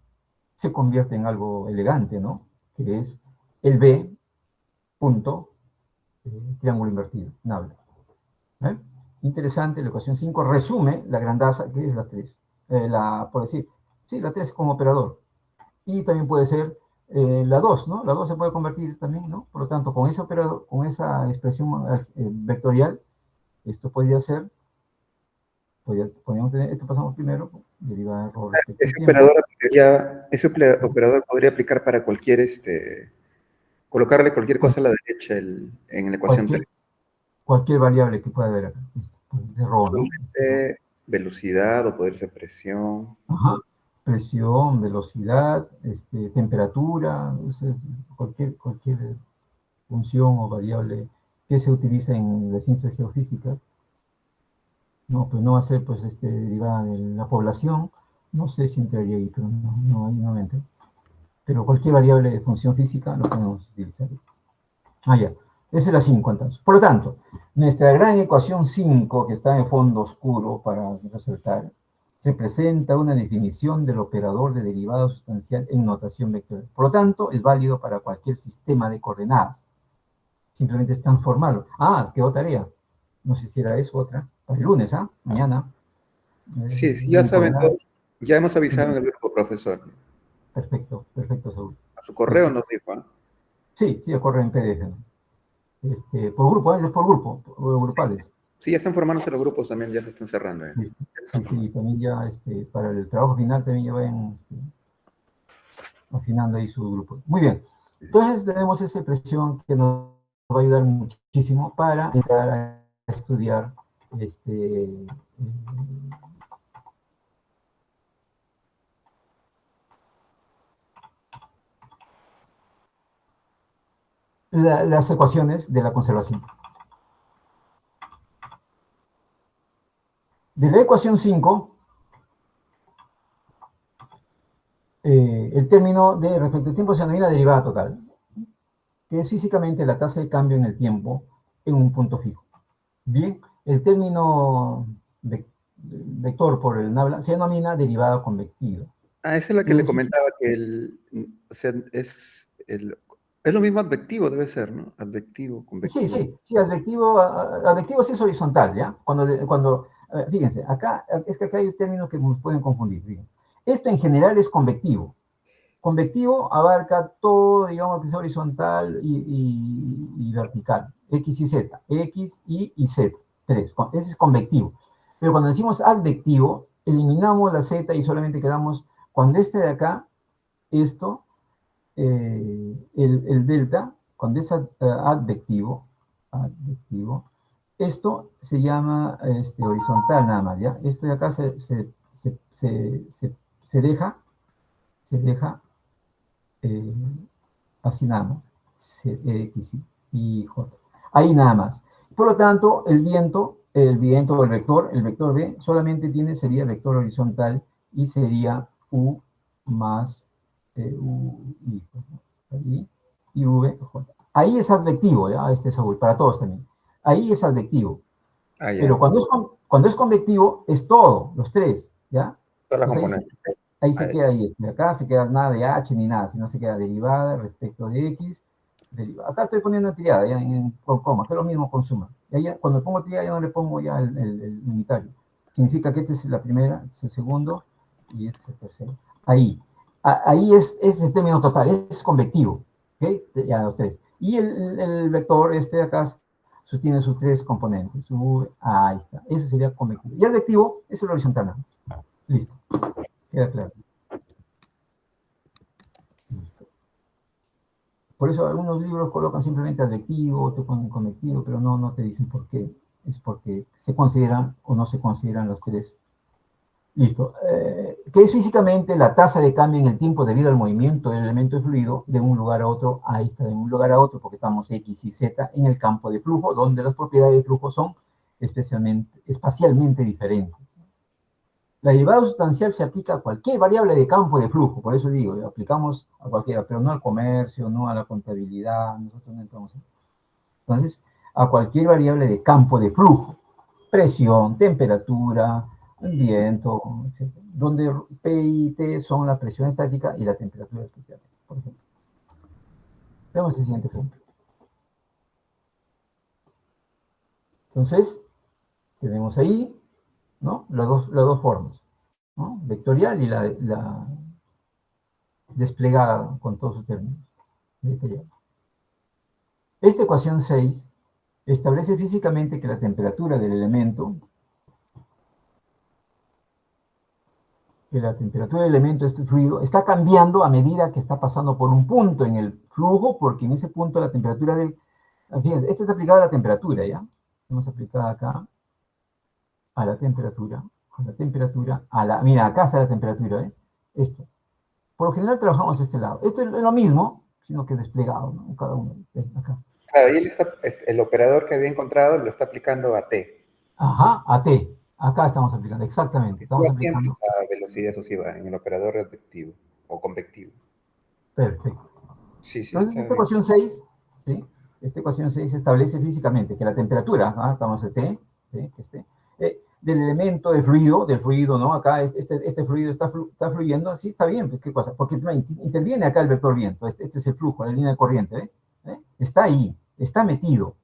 se convierte en algo elegante, ¿no? Que es el B punto triángulo invertido, Nabla. ¿Eh? Interesante, la ecuación 5 resume la grandaza que es la 3. Por decir, sí, la 3 como operador. Y también puede ser la 2, ¿no? La 2 se puede convertir también, ¿no? Por lo tanto, con ese operador, con esa expresión vectorial, esto podría ser, podríamos tener, esto pasamos primero, derivada de error respecto al tiempo. Ese operador podría aplicar para cualquier, colocarle cualquier cosa a la derecha en la ecuación 3. Cualquier variable que pueda haber acá. De error, ¿no? Velocidad o poder ser presión. Ajá. Presión, velocidad, temperatura, cualquier función o variable que se utiliza en las ciencias geofísicas. No, pues no va a ser pues, derivada de la población. No sé si entraría ahí, pero ahí no entra. Pero cualquier variable de función física lo podemos utilizar. Ya. Esa es la 5 entonces. Por lo tanto, nuestra gran ecuación 5, que está en fondo oscuro para resaltar, representa una definición del operador de derivada sustancial en notación vectorial. Por lo tanto, es válido para cualquier sistema de coordenadas. Simplemente es transformarlo. Quedó tarea. No sé si era eso otra. Para el lunes, Mañana. Sí, ya saben todos. Ya hemos avisado Sí. en el grupo, profesor. Perfecto, Saúl. A su correo nos dijo. Sí, ya corre en PDF. Por grupo, es por grupo, por grupales. Sí, ya están formándose los grupos también, ya se están cerrando. Sí, también ya para el trabajo final también ya vayan afinando ahí su grupo. Muy bien. Entonces tenemos esa expresión que nos va a ayudar muchísimo para entrar a estudiar las ecuaciones de la conservación. De la ecuación 5, el término de respecto al tiempo se denomina derivada total, que es físicamente la tasa de cambio en el tiempo en un punto fijo. Bien, el término vector por el nabla se denomina derivada convectiva. Esa es la que le comentaba que o sea, es lo mismo advectivo, debe ser, ¿no? Advectivo, convectivo. Sí, advectivo sí es horizontal, ¿ya? Fíjense, acá hay términos que nos pueden confundir, fíjense. Esto en general es convectivo. Convectivo abarca todo, digamos, que es horizontal y vertical. X y Z. X, Y Z. 3. Ese es convectivo. Pero cuando decimos advectivo, eliminamos la Z y solamente quedamos, cuando este de acá, esto, el delta, cuando es advectivo, esto se llama horizontal nada más, ¿ya? Esto de acá se deja así nada más, X y J. Ahí nada más. Por lo tanto, el viento o el vector B solamente sería vector horizontal y sería U más U y V, J. Ahí es advectivo, ¿ya? Saúl, para todos también. Ahí es advectivo. Pero cuando es convectivo, es todo, los tres, ¿ya? Todas las componentes. Ahí se queda acá se queda nada de H ni nada, sino se queda derivada respecto de X. Acá estoy poniendo tirada, ya con coma, que es lo mismo con suma. Cuando pongo tirada ya no le pongo ya el unitario. Significa que esta es la primera, este es el segundo, y este es el tercero. Ahí es el término total, es convectivo, ¿ok? Ya los tres. Y el vector de acá tiene sus tres componentes. Ahí está, ese sería convectivo. Y advectivo es el horizontal. Listo. Queda claro. Listo. Por eso algunos libros colocan simplemente advectivo, otros ponen convectivo, pero no te dicen por qué. Es porque se consideran o no se consideran los tres. Listo. ¿Qué es físicamente la tasa de cambio en el tiempo debido al movimiento del elemento fluido de un lugar a otro? Ahí está, de un lugar a otro, porque estamos X y Z en el campo de flujo, donde las propiedades de flujo son espacialmente diferentes. La derivada sustancial se aplica a cualquier variable de campo de flujo, por eso digo, aplicamos a cualquiera, pero no al comercio, no a la contabilidad, nosotros no entramos en. Entonces, a cualquier variable de campo de flujo, presión, temperatura, viento, etc., donde P y T son la presión estática y la temperatura especial, por ejemplo. Veamos el siguiente ejemplo. Entonces, tenemos ahí, ¿no? Las dos formas, ¿no? Vectorial y la desplegada con todos sus términos. Vectorial. Esta ecuación 6 establece físicamente que la temperatura del elemento, este fluido, está cambiando a medida que está pasando por un punto en el flujo, porque en ese punto la temperatura fíjense, esta está aplicada a la temperatura, ¿ya? Hemos aplicado acá a la temperatura, mira, acá está la temperatura, ¿eh? Esto. Por lo general trabajamos este lado. Esto es lo mismo, sino que desplegado, ¿no? Cada uno, acá. Claro, y el operador que había encontrado lo está aplicando a T. Ajá, a T. Acá estamos aplicando, exactamente. Estamos aplicando la velocidad asociada en el operador advectivo o convectivo. Perfecto. Sí, Entonces, esta ecuación 6, ¿sí? Esta ecuación 6 establece físicamente que la temperatura, estamos en T, ¿sí? Del elemento del fluido, ¿no? Acá este fluido está fluyendo, sí, está bien, pues, ¿qué cosa? Porque interviene acá el vector viento, este es el flujo, la línea de corriente, está ahí, está metido,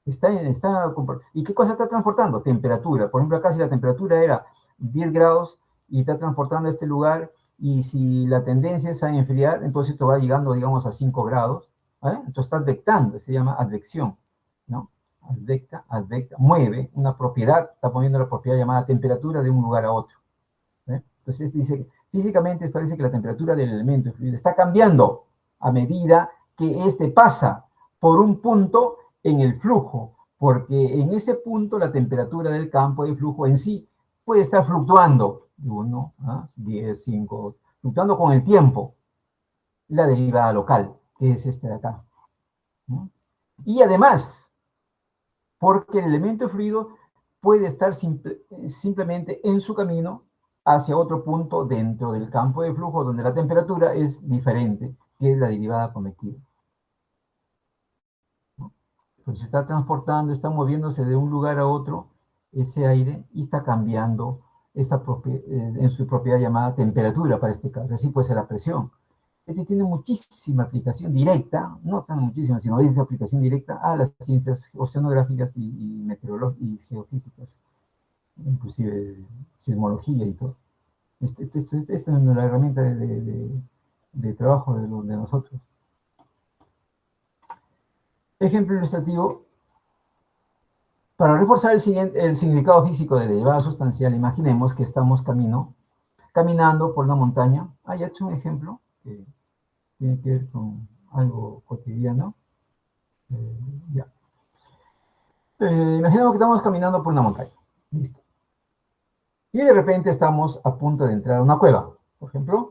¿y qué cosa está transportando? Temperatura. Por ejemplo, acá si la temperatura era 10 grados y está transportando a este lugar, y si la tendencia es a enfriar, entonces esto va llegando, digamos, a 5 grados, ¿vale? Entonces está advectando, se llama advección, ¿no? Advecta, mueve una propiedad, está poniendo la propiedad llamada temperatura de un lugar a otro. Entonces dice, físicamente establece que la temperatura del elemento fluido está cambiando a medida que éste pasa por un punto en el flujo, porque en ese punto la temperatura del campo de flujo en sí puede estar fluctuando, 1, 10, 5, fluctuando con el tiempo, la derivada local, que es este de acá. ¿no? Y además, porque el elemento fluido puede estar simplemente en su camino hacia otro punto dentro del campo de flujo donde la temperatura es diferente, que es la derivada convectiva. ¿No? Entonces está transportando, está moviéndose de un lugar a otro ese aire y está cambiando en su propiedad llamada temperatura para este caso. Así puede ser la presión. Este tiene muchísima aplicación directa, no tan muchísima, sino es aplicación directa a las ciencias oceanográficas y meteorológicas y geofísicas, inclusive sismología y todo. Esta es una herramienta de trabajo de nosotros. Ejemplo ilustrativo. Para reforzar el significado físico de la derivada sustancial, imaginemos que estamos caminando por una montaña. Ah, ya he hecho un ejemplo que tiene que ver con algo cotidiano. Ya. Imaginemos que estamos caminando por una montaña. Listo. Y de repente estamos a punto de entrar a una cueva, por ejemplo.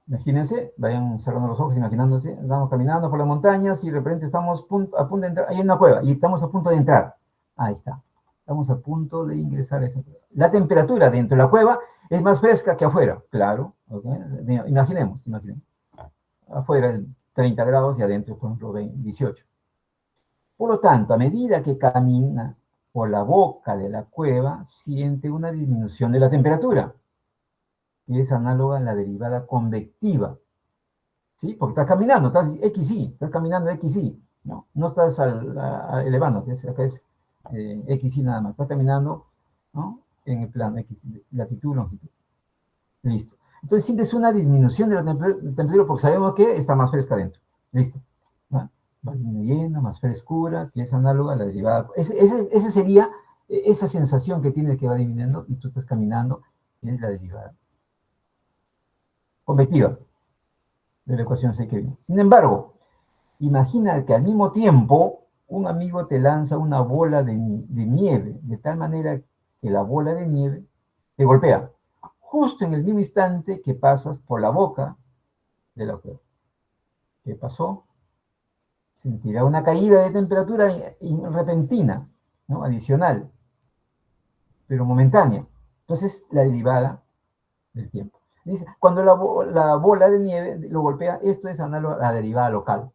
Imagínense, vayan cerrando los ojos, imaginándose, estamos caminando por las montañas y de repente estamos a punto de entrar, hay una cueva y estamos a punto de entrar. Ahí está. Estamos a punto de ingresar a esa cueva. La temperatura dentro de la cueva es más fresca que afuera, claro. ¿Okay? Imaginemos. Afuera es 30 grados y adentro, por ejemplo, 18. Por lo tanto, a medida que camina por la boca de la cueva, siente una disminución de la temperatura, que es análoga a la derivada convectiva. ¿Sí? Porque estás caminando, estás XY, estás caminando XY, ¿no? No estás elevando, que acá es XY nada más, estás caminando, ¿no? En el plano XY, latitud, longitud. Listo. Entonces sientes una disminución de la temperatura porque sabemos que está más fresca adentro. Listo. ¿Va? Va disminuyendo, más frescura, que es análoga a la derivada. Ese sería esa sensación que tienes que va disminuyendo y tú estás caminando, es la derivada convectiva de la ecuación C que viene. Sin embargo, imagina que al mismo tiempo un amigo te lanza una bola de nieve, de tal manera que la bola de nieve te golpea, justo en el mismo instante que pasas por la boca de la cueva. ¿Qué pasó? Sentirá una caída de temperatura repentina, ¿no? Adicional, pero momentánea. Entonces, la derivada del tiempo. Dice, cuando la bola de nieve lo golpea, esto es análogo a la derivada local.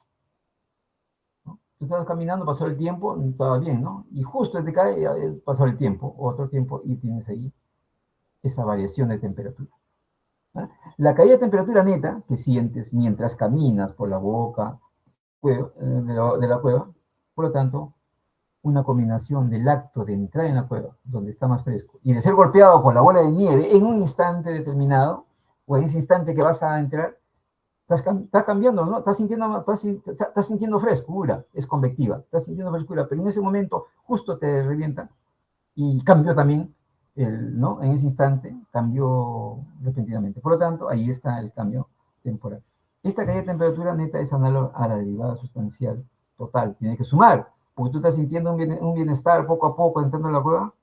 ¿No? Tú estás caminando, pasó el tiempo, estaba bien, ¿no? Y justo te cae, pasó el tiempo, otro tiempo, y tienes ahí esa variación de temperatura. ¿No? La caída de temperatura neta que sientes mientras caminas por la boca de la cueva, por lo tanto, una combinación del acto de entrar en la cueva, donde está más fresco, y de ser golpeado por la bola de nieve en un instante determinado, o en ese instante que vas a entrar, estás cambiando, ¿no? Estás sintiendo frescura, es convectiva, estás sintiendo frescura, pero en ese momento justo te revienta y cambió también, ¿no? En ese instante cambió repentinamente. Por lo tanto, ahí está el cambio temporal. Esta caída de temperatura neta es análoga a la derivada sustancial total, tiene que sumar, porque tú estás sintiendo un bienestar poco a poco entrando en la cueva.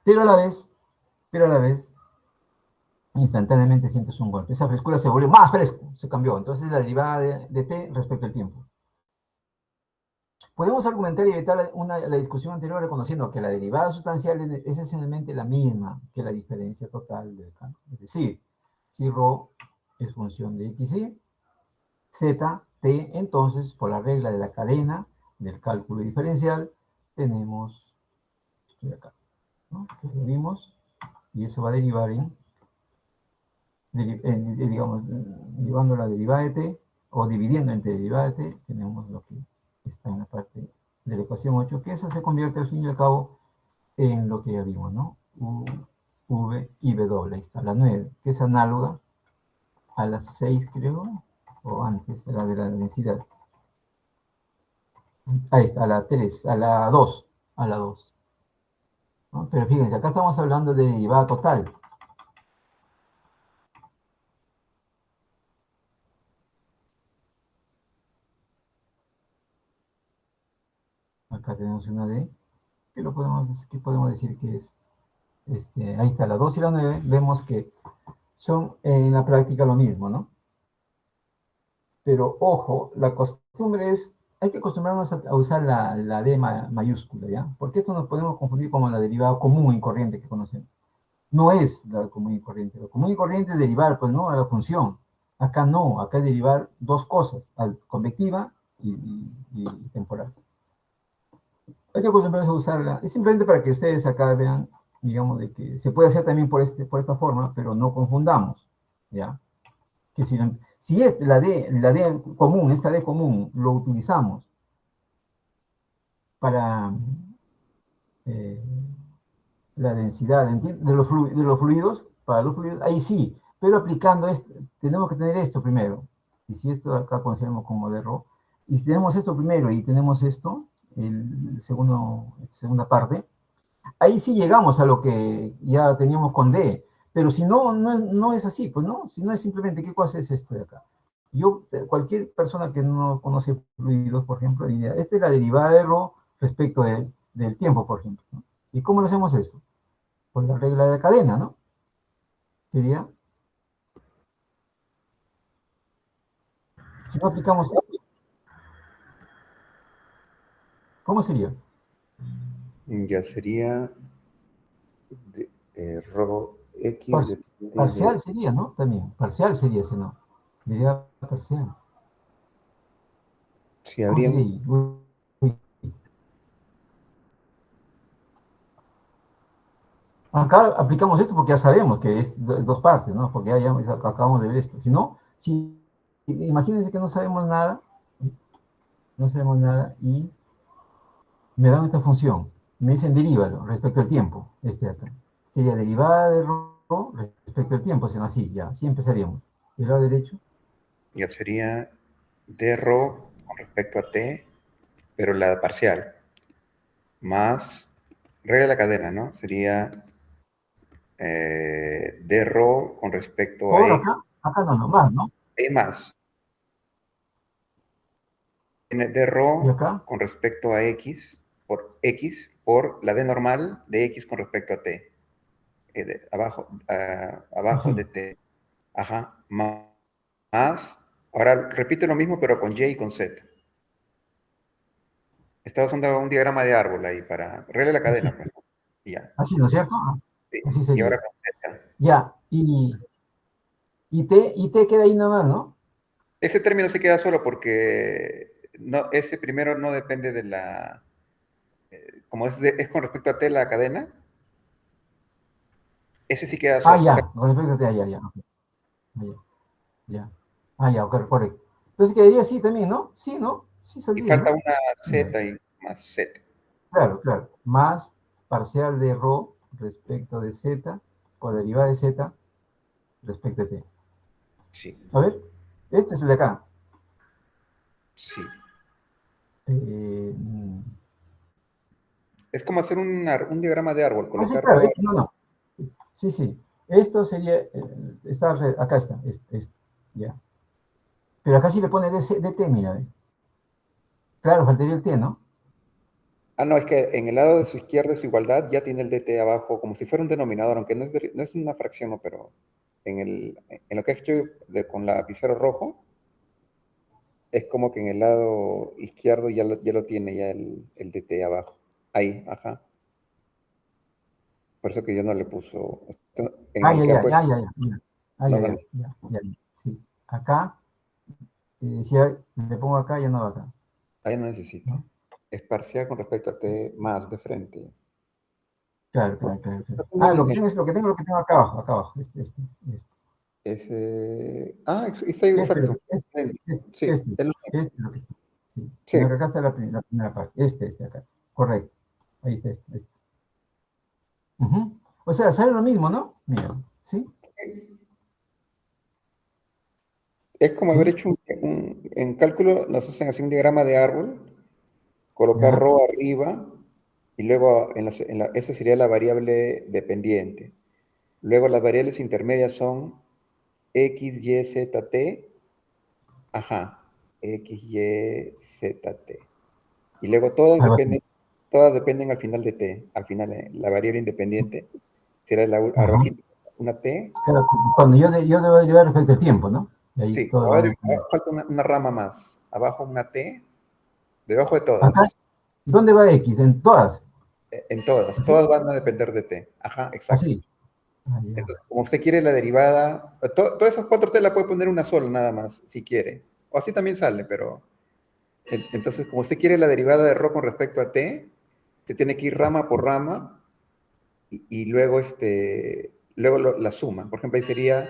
Pero a la vez, instantáneamente sientes un golpe. Esa frescura se vuelve más fresco, se cambió. Entonces la derivada de T respecto al tiempo. Podemos argumentar y evitar la discusión anterior reconociendo que la derivada sustancial es esencialmente la misma que la diferencia total del cambio. Es decir, si ρ es función de xy, z, t, entonces por la regla de la cadena del cálculo diferencial tenemos esto de acá, ¿no? Que lo vimos y eso va a derivar digamos, llevando la derivada de t o dividiendo entre derivada de t, tenemos lo que está en la parte de la ecuación 8, que eso se convierte al fin y al cabo en lo que ya vimos, ¿no? U, V y W, ahí está, la 9, que es análoga a la 6, creo, o antes, a la de la densidad. Ahí está, a la 3, a la 2, a la 2. ¿No? Pero fíjense, acá estamos hablando de derivada total. Acá tenemos una D, que podemos decir que es, ahí está la 2 y la 9, vemos que son en la práctica lo mismo, ¿no? Pero ojo, la costumbre es, hay que acostumbrarnos a usar la D mayúscula, ¿ya? Porque esto nos podemos confundir como la derivada común y corriente que conocemos. No es la común y corriente. La común y corriente es derivar, pues, ¿no? A la función. Acá no, acá es derivar dos cosas, convectiva y temporal. Hay que acostumbrarse a usarla. Es simplemente para que ustedes acá vean, digamos, de que se puede hacer también por esta forma, pero no confundamos, ¿ya? Que si es la D común, esta D común, lo utilizamos para la densidad de los fluidos, para los fluidos, ahí sí, pero aplicando esto, tenemos que tener esto primero. Y si esto acá consideramos como de ρ, y si tenemos esto primero y tenemos esto, segunda parte, ahí sí llegamos a lo que ya teníamos con D. Pero si no es así, pues no, si no es simplemente, ¿qué cosa es esto de acá? Cualquier persona que no conoce fluidos, por ejemplo, diría, esta es la derivada de ρ respecto del tiempo, por ejemplo, ¿no? ¿Y cómo lo hacemos eso? Por la regla de cadena, ¿no? Sería, si no aplicamos esto, ¿cómo sería? Ya sería rho Par- X depende parcial de... sería, ¿no? También, parcial sería ese, ¿no? Derivada parcial. Si ¿Cómo sería habríamos... ahí? Uy. Acá aplicamos esto porque ya sabemos que es dos partes, ¿no? Porque ya acabamos de ver esto. Si no, imagínense que no sabemos nada y me dan esta función. Me dicen derívalo respecto al tiempo, este de acá. Sería derivada de ρ respecto al tiempo, sino así, ya, así empezaríamos. ¿El lado derecho? Ya sería d rho con respecto a t, pero la parcial, más regla de la cadena, ¿no? Sería d rho con respecto a Por acá no, más, ¿no? e más. Tiene d Y rho acá, con respecto a x por la d normal de x con respecto a t. Abajo de así. t. Ajá. Más. Ahora repite lo mismo, pero con y y con z. Está usando un diagrama de árbol ahí para... Regla de la cadena, Así, pues. Y ya. así, ¿no es cierto? Sí. Así Y sería. ahora con z. Ya, y T queda ahí nomás, ¿no? Ese término se queda solo porque no, ese primero no depende de la... como es con respecto a t la cadena, ese sí queda Ah, solo. ya, con respecto a T, ya, ok. Ah, ya, ya. Ah, ya, ok, correcto. Entonces quedaría así también, ¿no? Sí, ¿no? Sí Y saldría, falta ¿no? una Ya. z y más z. Claro, claro. Más parcial de ρ respecto de z, o derivada de z respecto a T. Sí, A ver, este es el de acá. sí. Eh, Es como hacer un diagrama de árbol, sí, colocar claro, row. no, no. Sí, sí. Esto sería, acá está, ya. Pero acá sí le pone DT, mira, ¿eh? Claro, faltaría el T, ¿no? Ah, no, es que en el lado de su izquierda es igualdad, ya tiene el dt abajo, como si fuera un denominador, aunque no es una fracción, ¿no? Pero en lo que he hecho con lapicero rojo, es como que en el lado izquierdo ya lo tiene ya el dt abajo. Ahí, ajá. Por eso que yo no le puso, en Ah, el ya, que ha ya, puesto, ya, ya, ya. Ah, no ya, lo ya, necesito. ya, ya, ya. Sí. Acá, si le pongo acá, ya no va acá, Ahí no necesito. ¿no? Es parcial con respecto a t más de frente. Claro, claro, claro, claro. Ah, lo En que el- tengo es lo que tengo acá abajo. exacto. Sí, Este, es lo lo que está. Sí. sí. Sino que acá está la primera parte. Acá. Correcto. Ahí está, este. Ujú. O sea, sale lo mismo, ¿no? Mira, ¿sí? Es como haber ¿Sí? hecho en cálculo, nos hacen así un diagrama de árbol, colocar Ya. ρ arriba y luego esa sería la variable dependiente. Luego las variables intermedias son x, y, z, t. Ajá, x, y, z, t. Y luego Algo así. todas dependen al final de t. Al final la variable independiente será Ajá. abajito, una T. Claro, cuando yo debo derivar respecto al tiempo, ¿no? Y ahí Sí, todo ahora va- falta una rama más. Abajo una T, debajo de Acá, todas. ¿dónde va X? En todas. En todas. ¿Así? Todas van a depender de T. Ajá, exacto. Así. Ah, ya. Entonces, como usted quiere la derivada, todas esas 4T la puede poner una sola nada más, si quiere. O así también sale, pero... Entonces, como usted quiere la derivada de ρ con respecto a T, te tiene que ir rama por rama y luego, luego la suma. Por ejemplo, ahí sería